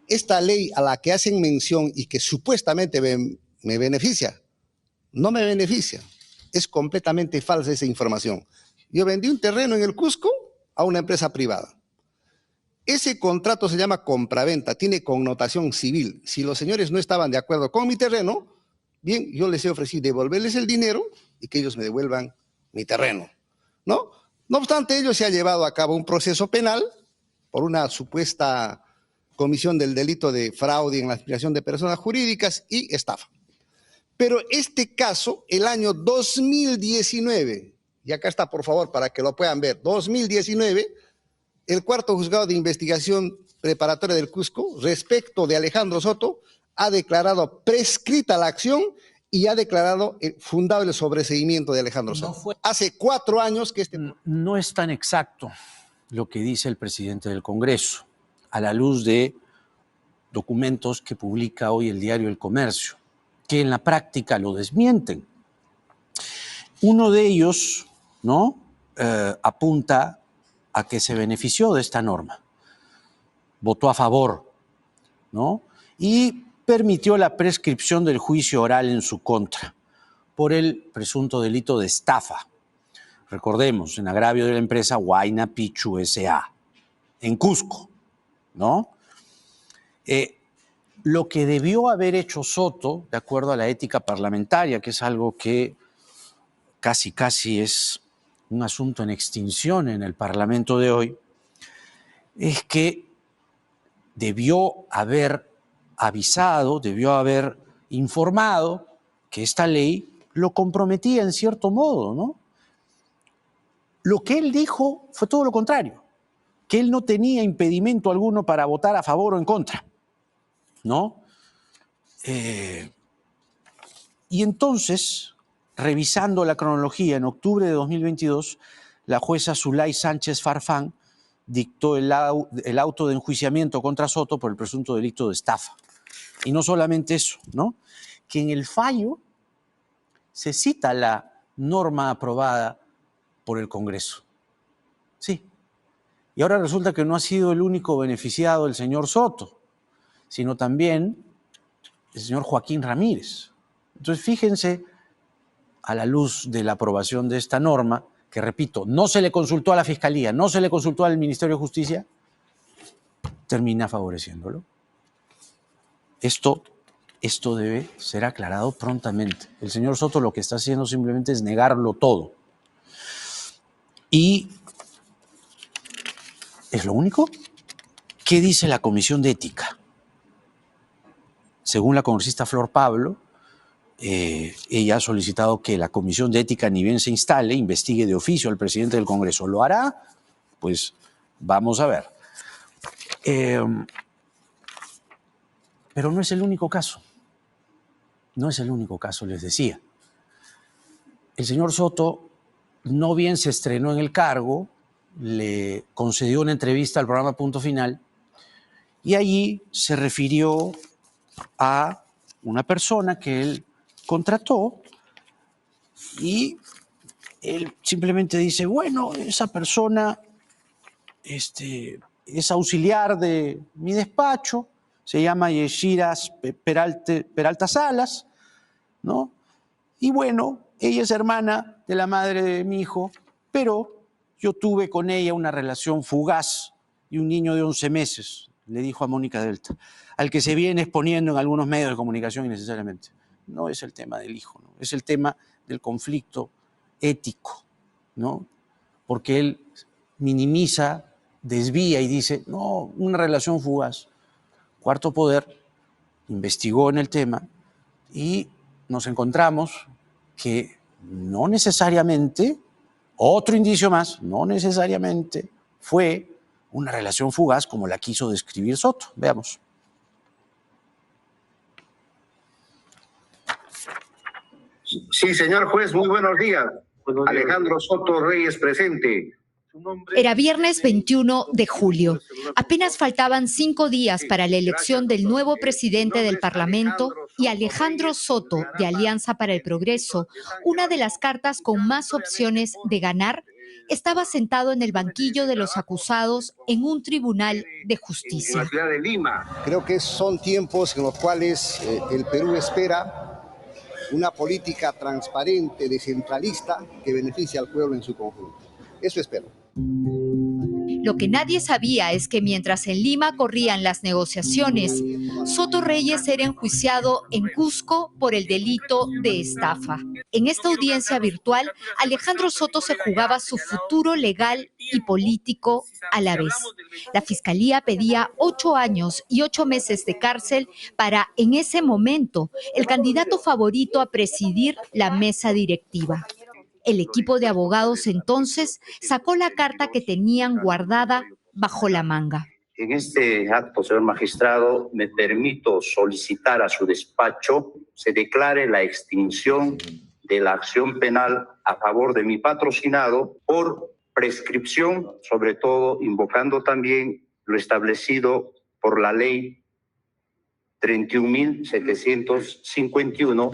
Esta ley a la que hacen mención y que supuestamente me beneficia, no me beneficia. Es completamente falsa esa información. Yo vendí un terreno en el Cusco a una empresa privada. Ese contrato se llama compraventa, tiene connotación civil. Si los señores no estaban de acuerdo con mi terreno, bien, yo les he ofrecido devolverles el dinero y que ellos me devuelvan mi terreno, ¿no? No obstante, ello se ha llevado a cabo un proceso penal por una supuesta comisión del delito de fraude en la aspiración de personas jurídicas y estafa. Pero este caso, el año 2019, y acá está por favor para que lo puedan ver, 2019, el cuarto juzgado de investigación preparatoria del Cusco, respecto de Alejandro Soto, ha declarado prescrita la acción y ha declarado fundable el sobreseimiento de Alejandro Soto. Hace 4 años que No es tan exacto lo que dice el presidente del Congreso, a la luz de documentos que publica hoy el diario El Comercio, que en la práctica lo desmienten, Uno de ellos, ¿no?, apunta a que se benefició de esta norma, votó a favor, ¿no?, y permitió la prescripción del juicio oral en su contra por el presunto delito de estafa. Recordemos, en agravio de la empresa Huayna Picchu S.A. en Cusco, ¿no? Lo que debió haber hecho Soto, de acuerdo a la ética parlamentaria, que es algo que casi es un asunto en extinción en el Parlamento de hoy, es que debió haber avisado, debió haber informado que esta ley lo comprometía en cierto modo, ¿no? Lo que él dijo fue todo lo contrario, que él no tenía impedimento alguno para votar a favor o en contra, ¿no? Y entonces, revisando la cronología, en octubre de 2022, la jueza Zulay Sánchez Farfán dictó el auto de enjuiciamiento contra Soto por el presunto delito de estafa. Y no solamente eso, ¿no?, que en el fallo se cita la norma aprobada por el Congreso. Sí. Y ahora resulta que no ha sido el único beneficiado el señor Soto, sino también el señor Joaquín Ramírez. Entonces, fíjense, a la luz de la aprobación de esta norma, que repito, no se le consultó a la Fiscalía, no se le consultó al Ministerio de Justicia, termina favoreciéndolo. Esto debe ser aclarado prontamente. El señor Soto lo que está haciendo simplemente es negarlo todo. ¿Y es lo único? ¿Qué dice la Comisión de Ética? Según la congresista Flor Pablo, ella ha solicitado que la Comisión de Ética, ni bien se instale, investigue de oficio al presidente del Congreso. ¿Lo hará? Pues vamos a ver. Pero no es el único caso. No es el único caso, les decía. El señor Soto, no bien se estrenó en el cargo, le concedió una entrevista al programa Punto Final y allí se refirió a una persona que él contrató y él simplemente dice, bueno, esa persona es auxiliar de mi despacho, se llama Yeshiras Peralta Salas, ¿no? Y bueno, ella es hermana de la madre de mi hijo, pero yo tuve con ella una relación fugaz y un niño de 11 meses, le dijo a Mónica Delta, al que se viene exponiendo en algunos medios de comunicación innecesariamente. No es el tema del hijo, ¿no? Es el tema del conflicto ético, ¿no? Porque él minimiza, desvía y dice, no, una relación fugaz. Cuarto Poder investigó en el tema y nos encontramos que no necesariamente, otro indicio más, no necesariamente fue una relación fugaz como la quiso describir Soto. Veamos. Sí, señor juez, muy buenos días. Alejandro Soto Reyes presente. Era viernes 21 de julio. Apenas faltaban 5 días para la elección del nuevo presidente del Parlamento y Alejandro Soto, de Alianza para el Progreso, una de las cartas con más opciones de ganar, estaba sentado en el banquillo de los acusados en un tribunal de justicia. Creo que son tiempos en los cuales el Perú espera una política transparente, descentralista, que beneficie al pueblo en su conjunto. Eso espero. Lo que nadie sabía es que mientras en Lima corrían las negociaciones, Soto Reyes era enjuiciado en Cusco por el delito de estafa. En esta audiencia virtual, Alejandro Soto se jugaba su futuro legal y político a la vez. La Fiscalía pedía 8 años y 8 meses de cárcel para, en ese momento, el candidato favorito a presidir la mesa directiva. El equipo de abogados entonces sacó la carta que tenían guardada bajo la manga. En este acto, señor magistrado, me permito solicitar a su despacho se declare la extinción de la acción penal a favor de mi patrocinado por prescripción, sobre todo invocando también lo establecido por la ley 31.751.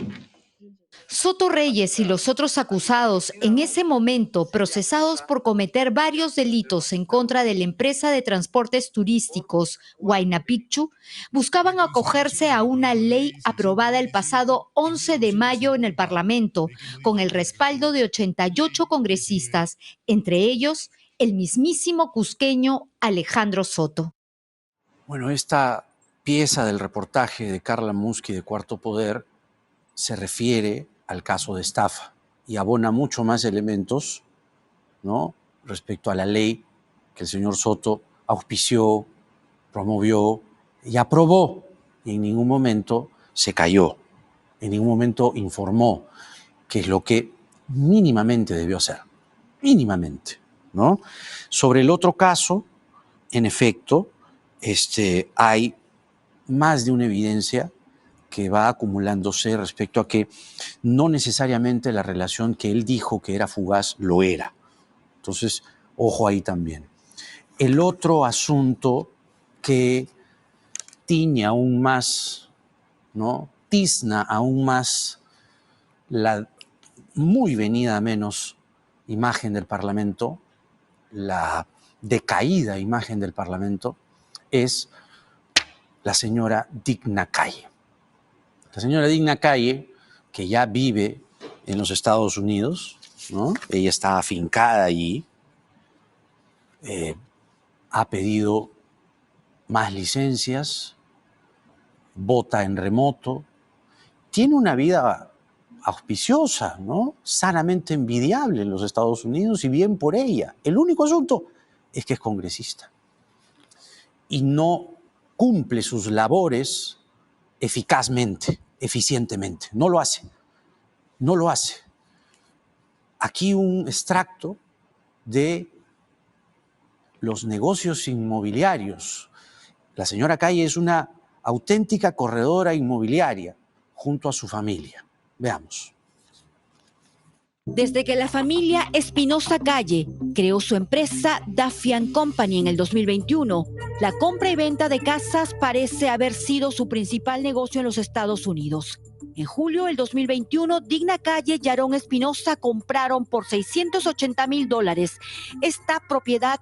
Soto Reyes y los otros acusados, en ese momento procesados por cometer varios delitos en contra de la empresa de transportes turísticos Huayna Picchu, buscaban acogerse a una ley aprobada el pasado 11 de mayo en el Parlamento, con el respaldo de 88 congresistas, entre ellos el mismísimo cusqueño Alejandro Soto. Bueno, esta pieza del reportaje de Carla Muschi de Cuarto Poder se refiere al caso de estafa y abona mucho más elementos, ¿no?, respecto a la ley que el señor Soto auspició, promovió y aprobó. Y en ningún momento se cayó, en ningún momento informó, que es lo que mínimamente debió hacer, mínimamente, ¿no? Sobre el otro caso, en efecto, hay más de una evidencia que va acumulándose respecto a que no necesariamente la relación que él dijo que era fugaz lo era. Entonces, ojo ahí también. El otro asunto que tiñe aún más, ¿no?, tizna aún más la muy venida a menos imagen del Parlamento, la decaída imagen del Parlamento, es la señora Digna Calle. La señora Digna Calle, que ya vive en los Estados Unidos, ¿no?, ella está afincada allí, ha pedido más licencias, vota en remoto, tiene una vida auspiciosa, ¿no?, sanamente envidiable en los Estados Unidos, y bien por ella. El único asunto es que es congresista y no cumple sus labores eficazmente, eficientemente. No lo hace, no lo hace. Aquí un extracto de los negocios inmobiliarios. La señora Calle es una auténtica corredora inmobiliaria junto a su familia. Veamos. Desde que la familia Espinosa Calle creó su empresa Dafian Company en el 2021, la compra y venta de casas parece haber sido su principal negocio en los Estados Unidos. En julio del 2021, Digna Calle y Aarón Espinosa compraron por $680,000 esta propiedad.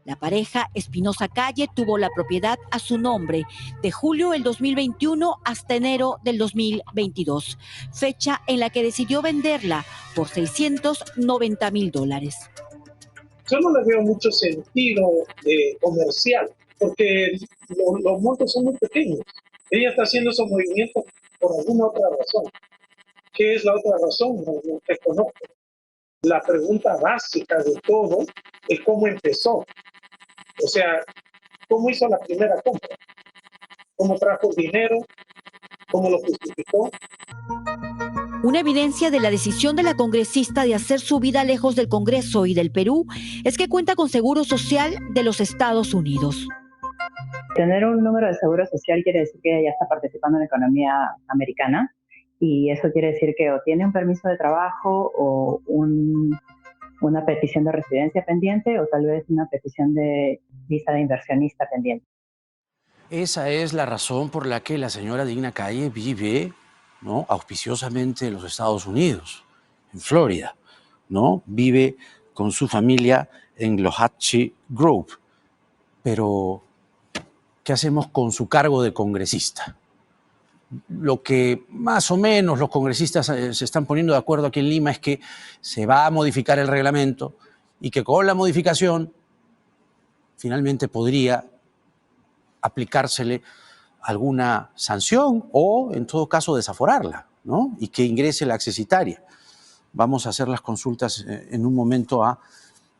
La pareja Espinosa Calle tuvo la propiedad a su nombre de julio del 2021 hasta enero del 2022, fecha en la que decidió venderla por $690,000. Yo no le veo mucho sentido comercial, porque los montos son muy pequeños. Ella está haciendo esos movimientos por alguna otra razón. ¿Qué es la otra razón? No desconozco. La pregunta básica de todo es cómo empezó. O sea, ¿cómo hizo la primera compra? ¿Cómo trajo el dinero? ¿Cómo lo justificó? Una evidencia de la decisión de la congresista de hacer su vida lejos del Congreso y del Perú es que cuenta con Seguro Social de los Estados Unidos. Tener un número de seguro social quiere decir que ella está participando en la economía americana, y eso quiere decir que o tiene un permiso de trabajo o una petición de residencia pendiente, o tal vez una petición de visa de inversionista pendiente. Esa es la razón por la que la señora Digna Calle vive, ¿no?, auspiciosamente en los Estados Unidos, en Florida, ¿no? Vive con su familia en Lohatchee Grove. Pero, ¿qué hacemos con su cargo de congresista? Lo que más o menos los congresistas se están poniendo de acuerdo aquí en Lima es que se va a modificar el reglamento y que con la modificación finalmente podría aplicársele alguna sanción o, en todo caso, desaforarla, ¿no?, y que ingrese la accesitaria. Vamos a hacer las consultas en un momento a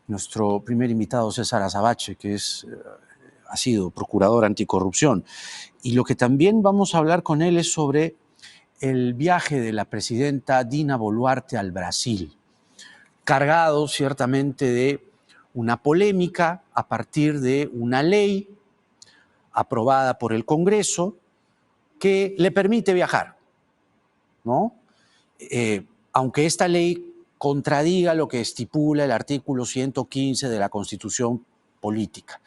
nuestro primer invitado, César Azabache, que ha sido procurador anticorrupción. Y lo que también vamos a hablar con él es sobre el viaje de la presidenta Dina Boluarte al Brasil, cargado ciertamente de una polémica a partir de una ley aprobada por el Congreso que le permite viajar, ¿no? Aunque esta ley contradiga lo que estipula el artículo 115 de la Constitución Política.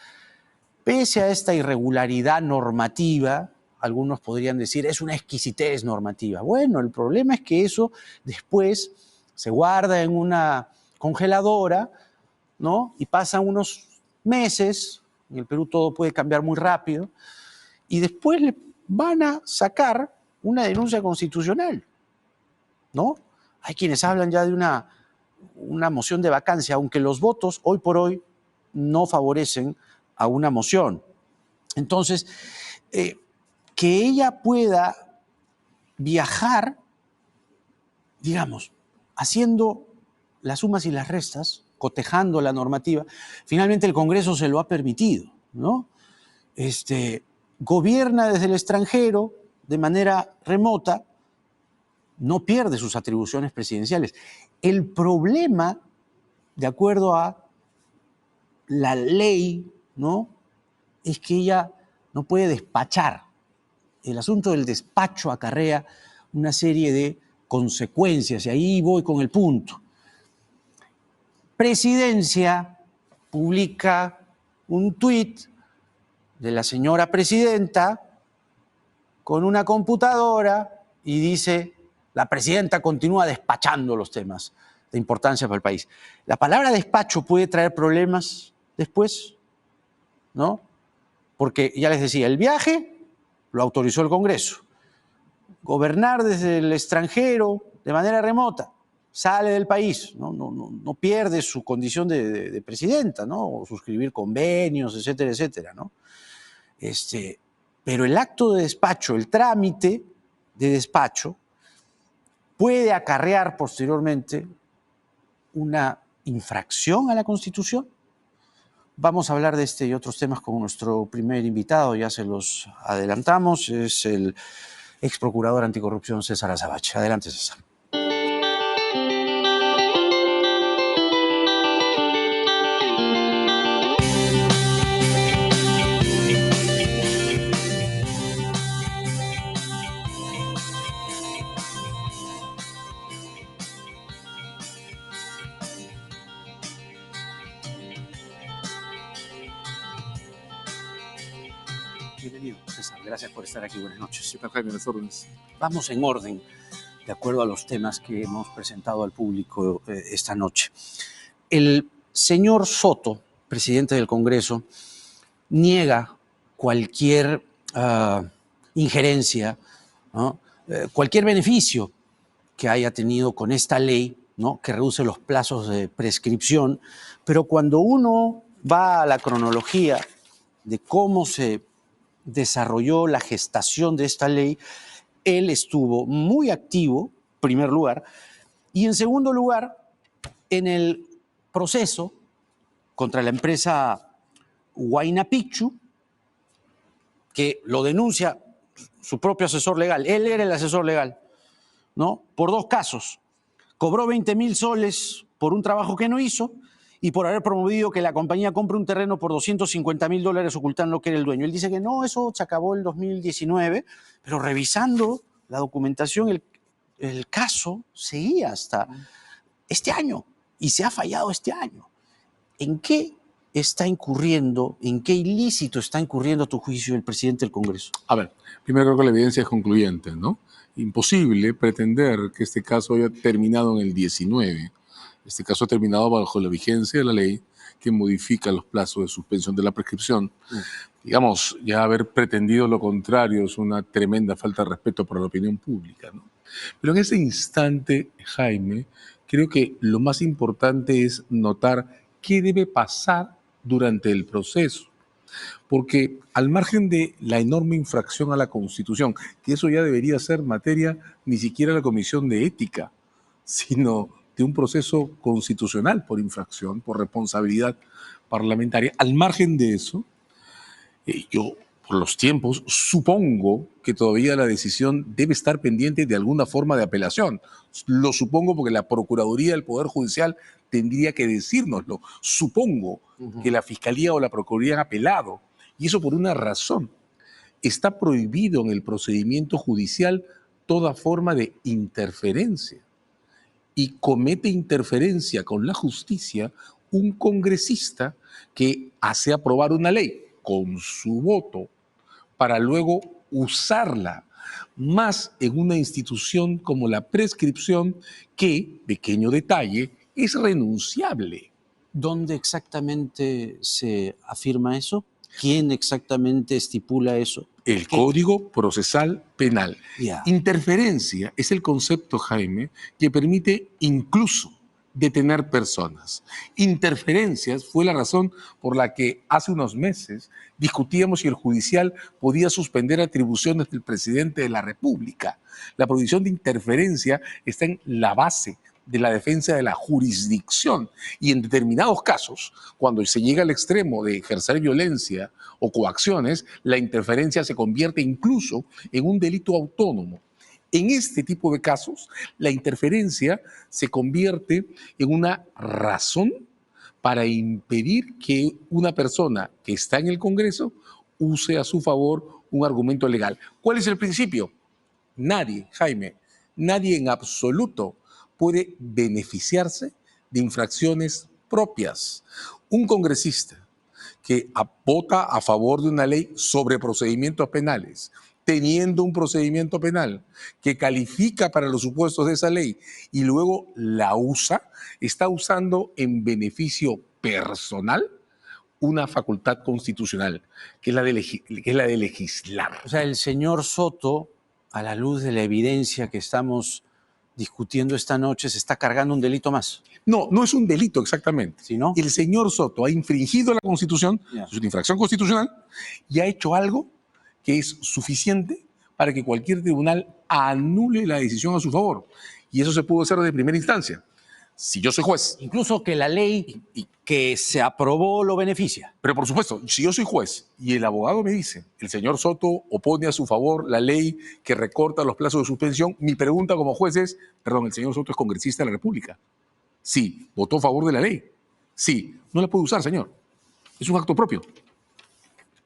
Pese a esta irregularidad normativa, algunos podrían decir, es una exquisitez normativa. Bueno, el problema es que eso después se guarda en una congeladora, ¿no? Y pasan unos meses, en el Perú todo puede cambiar muy rápido, y después le van a sacar una denuncia constitucional, ¿no? Hay quienes hablan ya de una moción de vacancia, aunque los votos hoy por hoy no favorecen a una moción. Entonces, que ella pueda viajar, digamos, haciendo las sumas y las restas, cotejando la normativa, finalmente el Congreso se lo ha permitido, ¿no? Gobierna desde el extranjero de manera remota, no pierde sus atribuciones presidenciales. El problema, de acuerdo a la ley, ¿no?, es que ella no puede despachar. El asunto del despacho acarrea una serie de consecuencias, y ahí voy con el punto. Presidencia publica un tuit de la señora presidenta con una computadora y dice: la presidenta continúa despachando los temas de importancia para el país. La palabra despacho puede traer problemas después, ¿no? Porque ya les decía, el viaje lo autorizó el Congreso. Gobernar desde el extranjero de manera remota, sale del país, no pierde su condición de presidenta, ¿no? O suscribir convenios, etcétera, etcétera, ¿no? Pero el acto de despacho, el trámite de despacho, puede acarrear posteriormente una infracción a la Constitución. Vamos a hablar de este y otros temas con nuestro primer invitado, ya se los adelantamos, es el ex procurador anticorrupción César Azabache. Adelante, César. Bienvenido, César. Gracias por estar aquí. Buenas noches. Vamos en orden, de acuerdo a los temas que hemos presentado al público esta noche. El señor Soto, presidente del Congreso, niega cualquier injerencia, ¿no?, cualquier beneficio que haya tenido con esta ley, ¿no?, que reduce los plazos de prescripción, pero cuando uno va a la cronología de cómo se desarrolló la gestación de esta ley, él estuvo muy activo, en primer lugar, y en segundo lugar, en el proceso contra la empresa Huayna Picchu, que lo denuncia su propio asesor legal. Él era el asesor legal, ¿no?, por dos casos. Cobró 20.000 soles por un trabajo que no hizo y por haber promovido que la compañía compre un terreno por $250.000 ocultando que era el dueño. Él dice que no, eso se acabó en 2019, pero revisando la documentación, el caso seguía hasta este año y se ha fallado este año. ¿En qué está incurriendo, en qué ilícito está incurriendo a tu juicio el presidente del Congreso? A ver, primero creo que la evidencia es concluyente, ¿no? Imposible pretender que este caso haya terminado en el 19. Este caso ha terminado bajo la vigencia de la ley que modifica los plazos de suspensión de la prescripción. Digamos, ya haber pretendido lo contrario es una tremenda falta de respeto para la opinión pública, ¿no? Pero en ese instante, Jaime, creo que lo más importante es notar qué debe pasar durante el proceso. Porque al margen de la enorme infracción a la Constitución, que eso ya debería ser materia ni siquiera de la Comisión de Ética, sino de un proceso constitucional por infracción, por responsabilidad parlamentaria, al margen de eso, yo, por los tiempos, supongo que todavía la decisión debe estar pendiente de alguna forma de apelación. Lo supongo porque la Procuraduría del Poder Judicial tendría que decírnoslo. Supongo que la Fiscalía o la Procuraduría han apelado. Y eso por una razón. Está prohibido en el procedimiento judicial toda forma de interferencia. Y comete interferencia con la justicia un congresista que hace aprobar una ley con su voto para luego usarla más en una institución como la prescripción que, pequeño detalle, es renunciable. ¿Dónde exactamente se afirma eso? ¿Quién exactamente estipula eso? El Código Procesal Penal. Ya. Interferencia es el concepto, Jaime, que permite incluso detener personas. Interferencias fue la razón por la que hace unos meses discutíamos si el judicial podía suspender atribuciones del presidente de la República. La prohibición de interferencia está en la base de la defensa de la jurisdicción y en determinados casos, cuando se llega al extremo de ejercer violencia o coacciones, la interferencia se convierte incluso en un delito autónomo. En este tipo de casos, la interferencia se convierte en una razón para impedir que una persona que está en el Congreso use a su favor un argumento legal. ¿Cuál es el principio? Nadie, Jaime, nadie en absoluto puede beneficiarse de infracciones propias. Un congresista que vota a favor de una ley sobre procedimientos penales, teniendo un procedimiento penal que califica para los supuestos de esa ley y luego la usa, está usando en beneficio personal una facultad constitucional, que es la de legislar. O sea, el señor Soto, a la luz de la evidencia que estamos discutiendo esta noche, se está cargando un delito más. No, no es un delito exactamente. ¿Sí, no? El señor Soto ha infringido la Constitución, es una infracción constitucional, y ha hecho algo que es suficiente para que cualquier tribunal anule la decisión a su favor. Y eso se pudo hacer de primera instancia. Si yo soy juez. Incluso que la ley que se aprobó lo beneficia. Pero por supuesto, si yo soy juez y el abogado me dice, el señor Soto opone a su favor la ley que recorta los plazos de suspensión, mi pregunta como juez es, perdón, el señor Soto es congresista de la República. Sí, votó a favor de la ley. Sí, no la puede usar, señor. Es un acto propio.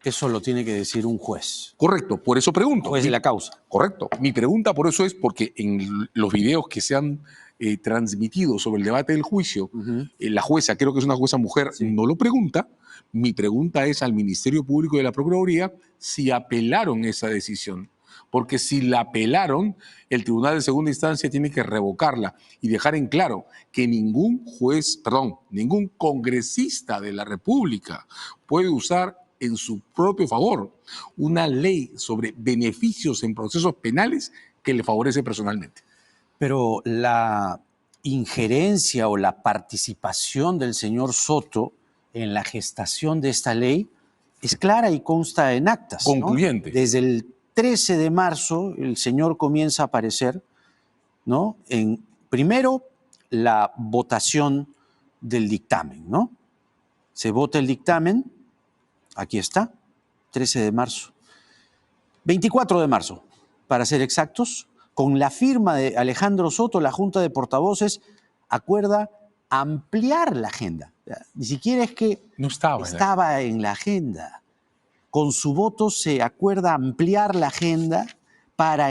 Eso lo tiene que decir un juez. Correcto, por eso pregunto. Juez de la causa. Correcto. Mi pregunta por eso es porque en los videos que se han transmitido sobre el debate del juicio, la jueza, creo que es una jueza mujer, no lo pregunta. Mi pregunta es al Ministerio Público de la Procuraduría si apelaron esa decisión. Porque si la apelaron, el Tribunal de Segunda Instancia tiene que revocarla y dejar en claro que ningún congresista de la República puede usar en su propio favor una ley sobre beneficios en procesos penales que le favorece personalmente. Pero la injerencia o la participación del señor Soto en la gestación de esta ley es clara y consta en actas. Concluyente. ¿No? Desde el 13 de marzo el señor comienza a aparecer, ¿no? En, primero, la votación del dictamen, ¿no? Se vota el dictamen, aquí está, 13 de marzo. 24 de marzo, para ser exactos, con la firma de Alejandro Soto, la Junta de Portavoces acuerda ampliar la agenda. Ni siquiera es que no estaba en la agenda. Con su voto se acuerda ampliar la agenda para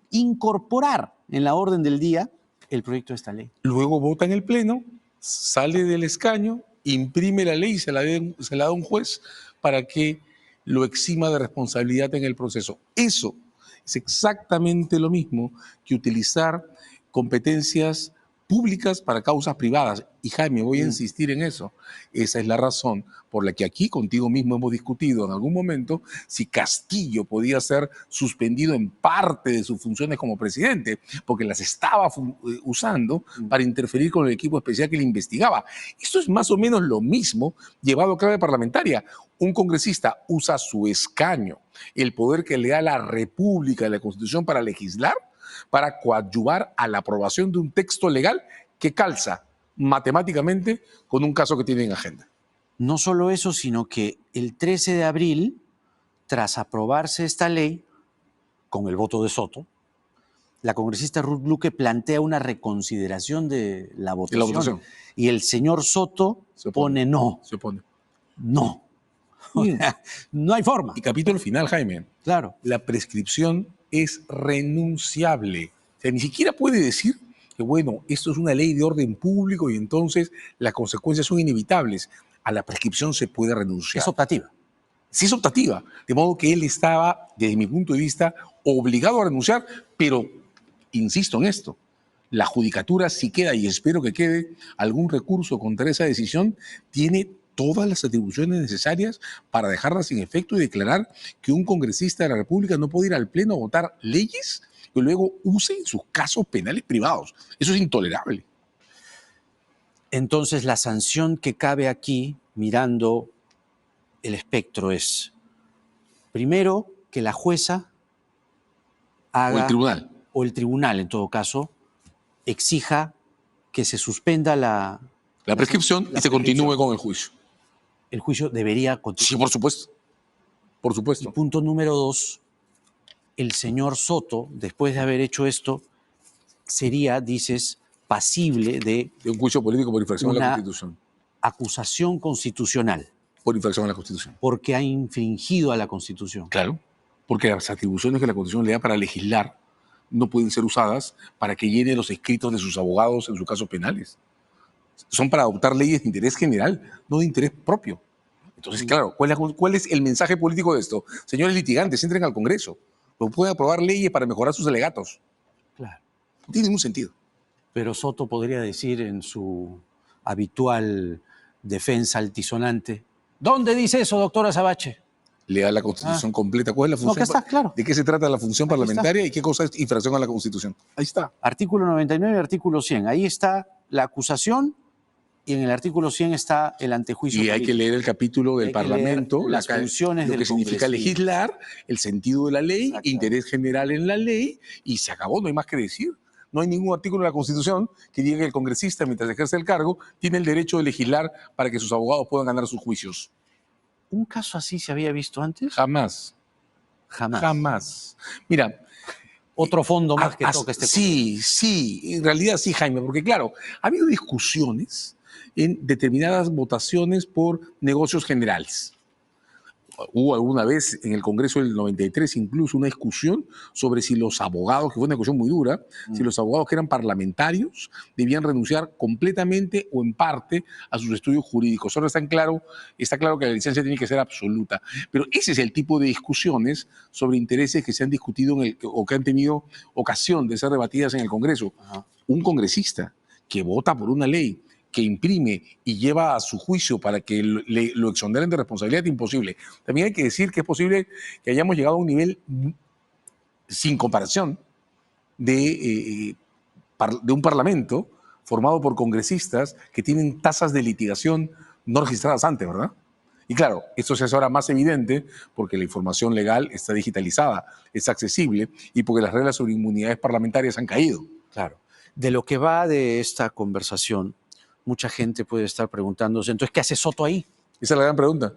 incorporar en la orden del día el proyecto de esta ley. Luego vota en el Pleno, sale del escaño, imprime la ley y se la da a un juez para que lo exima de responsabilidad en el proceso. Eso es exactamente lo mismo que utilizar competencias públicas para causas privadas. Y Jaime, voy a insistir en eso. Esa es la razón por la que aquí contigo mismo hemos discutido en algún momento si Castillo podía ser suspendido en parte de sus funciones como presidente, porque las estaba usando para interferir con el equipo especial que le investigaba. Esto es más o menos lo mismo llevado a clave parlamentaria. Un congresista usa su escaño, el poder que le da la República, la Constitución, para legislar, para coadyuvar a la aprobación de un texto legal que calza matemáticamente con un caso que tiene en agenda. No solo eso, sino que el 13 de abril, tras aprobarse esta ley, con el voto de Soto, la congresista Ruth Luque plantea una reconsideración de la votación. Y el señor Soto pone no. Se opone. No. No hay forma. Y capítulo final, Jaime. Claro. La prescripción es renunciable. O sea, ni siquiera puede decir que, bueno, esto es una ley de orden público y entonces las consecuencias son inevitables. A la prescripción se puede renunciar. Es optativa. Sí es optativa, de modo que él estaba, desde mi punto de vista, obligado a renunciar, pero insisto en esto, la judicatura, si queda, y espero que quede, algún recurso contra esa decisión, tiene todas las atribuciones necesarias para dejarla sin efecto y declarar que un congresista de la República no puede ir al Pleno a votar leyes que luego use en sus casos penales privados. Eso es intolerable. Entonces, la sanción que cabe aquí, mirando el espectro, es, primero, que la jueza haga... O el tribunal. O el tribunal, en todo caso, exija que se suspenda la prescripción y se continúe con el juicio. El juicio debería continuar. Sí, por supuesto. Por supuesto. Y punto número 2, el señor Soto, después de haber hecho esto, sería, dices, pasible de un juicio político por infracción a la Constitución. Acusación constitucional. Por infracción a la Constitución. Porque ha infringido a la Constitución. Claro, porque las atribuciones que la Constitución le da para legislar no pueden ser usadas para que llene los escritos de sus abogados en sus casos penales. Son para adoptar leyes de interés general, no de interés propio. Entonces, claro, ¿cuál es el mensaje político de esto? Señores litigantes, entren al Congreso. No pueden aprobar leyes para mejorar sus alegatos. Claro. No tiene ningún sentido. Pero Soto podría decir en su habitual defensa altisonante, ¿dónde dice eso, doctora Sabache? Lea la Constitución completa. ¿Cuál es la función? No, que está claro. ¿De qué se trata la función parlamentaria y qué cosa es infracción a la Constitución? Ahí está. Artículo 99 y artículo 100. Ahí está la acusación y en el artículo 100 está el antejuicio. Y hay que leer el capítulo del Parlamento, las funciones lo del que significa legislar, el sentido de la ley, interés general en la ley, y se acabó, no hay más que decir. No hay ningún artículo de la Constitución que diga que el congresista, mientras ejerce el cargo, tiene el derecho de legislar para que sus abogados puedan ganar sus juicios. ¿Un caso así se había visto antes? Jamás. Jamás. Jamás. Mira, otro fondo más que toca este Sí, sí, en realidad sí, Jaime, porque claro, ha habido discusiones en determinadas votaciones por negocios generales. Hubo alguna vez en el Congreso del 93 incluso una discusión sobre si los abogados, que fue una discusión muy dura, si los abogados que eran parlamentarios debían renunciar completamente o en parte a sus estudios jurídicos. Ahora está claro que la licencia tiene que ser absoluta, pero ese es el tipo de discusiones sobre intereses que se han discutido o que han tenido ocasión de ser debatidas en el Congreso. Un congresista que vota por una ley que imprime y lleva a su juicio para que lo exoneren de responsabilidad, imposible. También hay que decir que es posible que hayamos llegado a un nivel sin comparación de un parlamento formado por congresistas que tienen tasas de litigación no registradas antes, ¿verdad? Y claro, esto se hace ahora más evidente porque la información legal está digitalizada, es accesible y porque las reglas sobre inmunidades parlamentarias han caído. Claro. De lo que va de esta conversación, mucha gente puede estar preguntándose, entonces, ¿qué hace Soto ahí? Esa es la gran pregunta.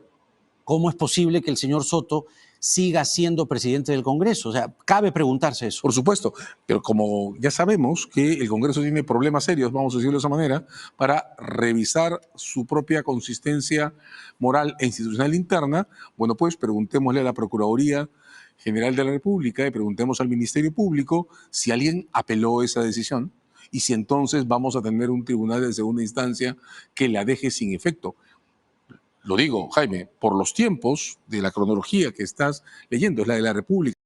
¿Cómo es posible que el señor Soto siga siendo presidente del Congreso? O sea, cabe preguntarse eso. Por supuesto, pero como ya sabemos que el Congreso tiene problemas serios, vamos a decirlo de esa manera, para revisar su propia consistencia moral e institucional interna, bueno, pues preguntémosle a la Procuraduría General de la República y preguntemos al Ministerio Público si alguien apeló esa decisión y si entonces vamos a tener un tribunal de segunda instancia que la deje sin efecto. Lo digo, Jaime, por los tiempos de la cronología que estás leyendo, es la de la República.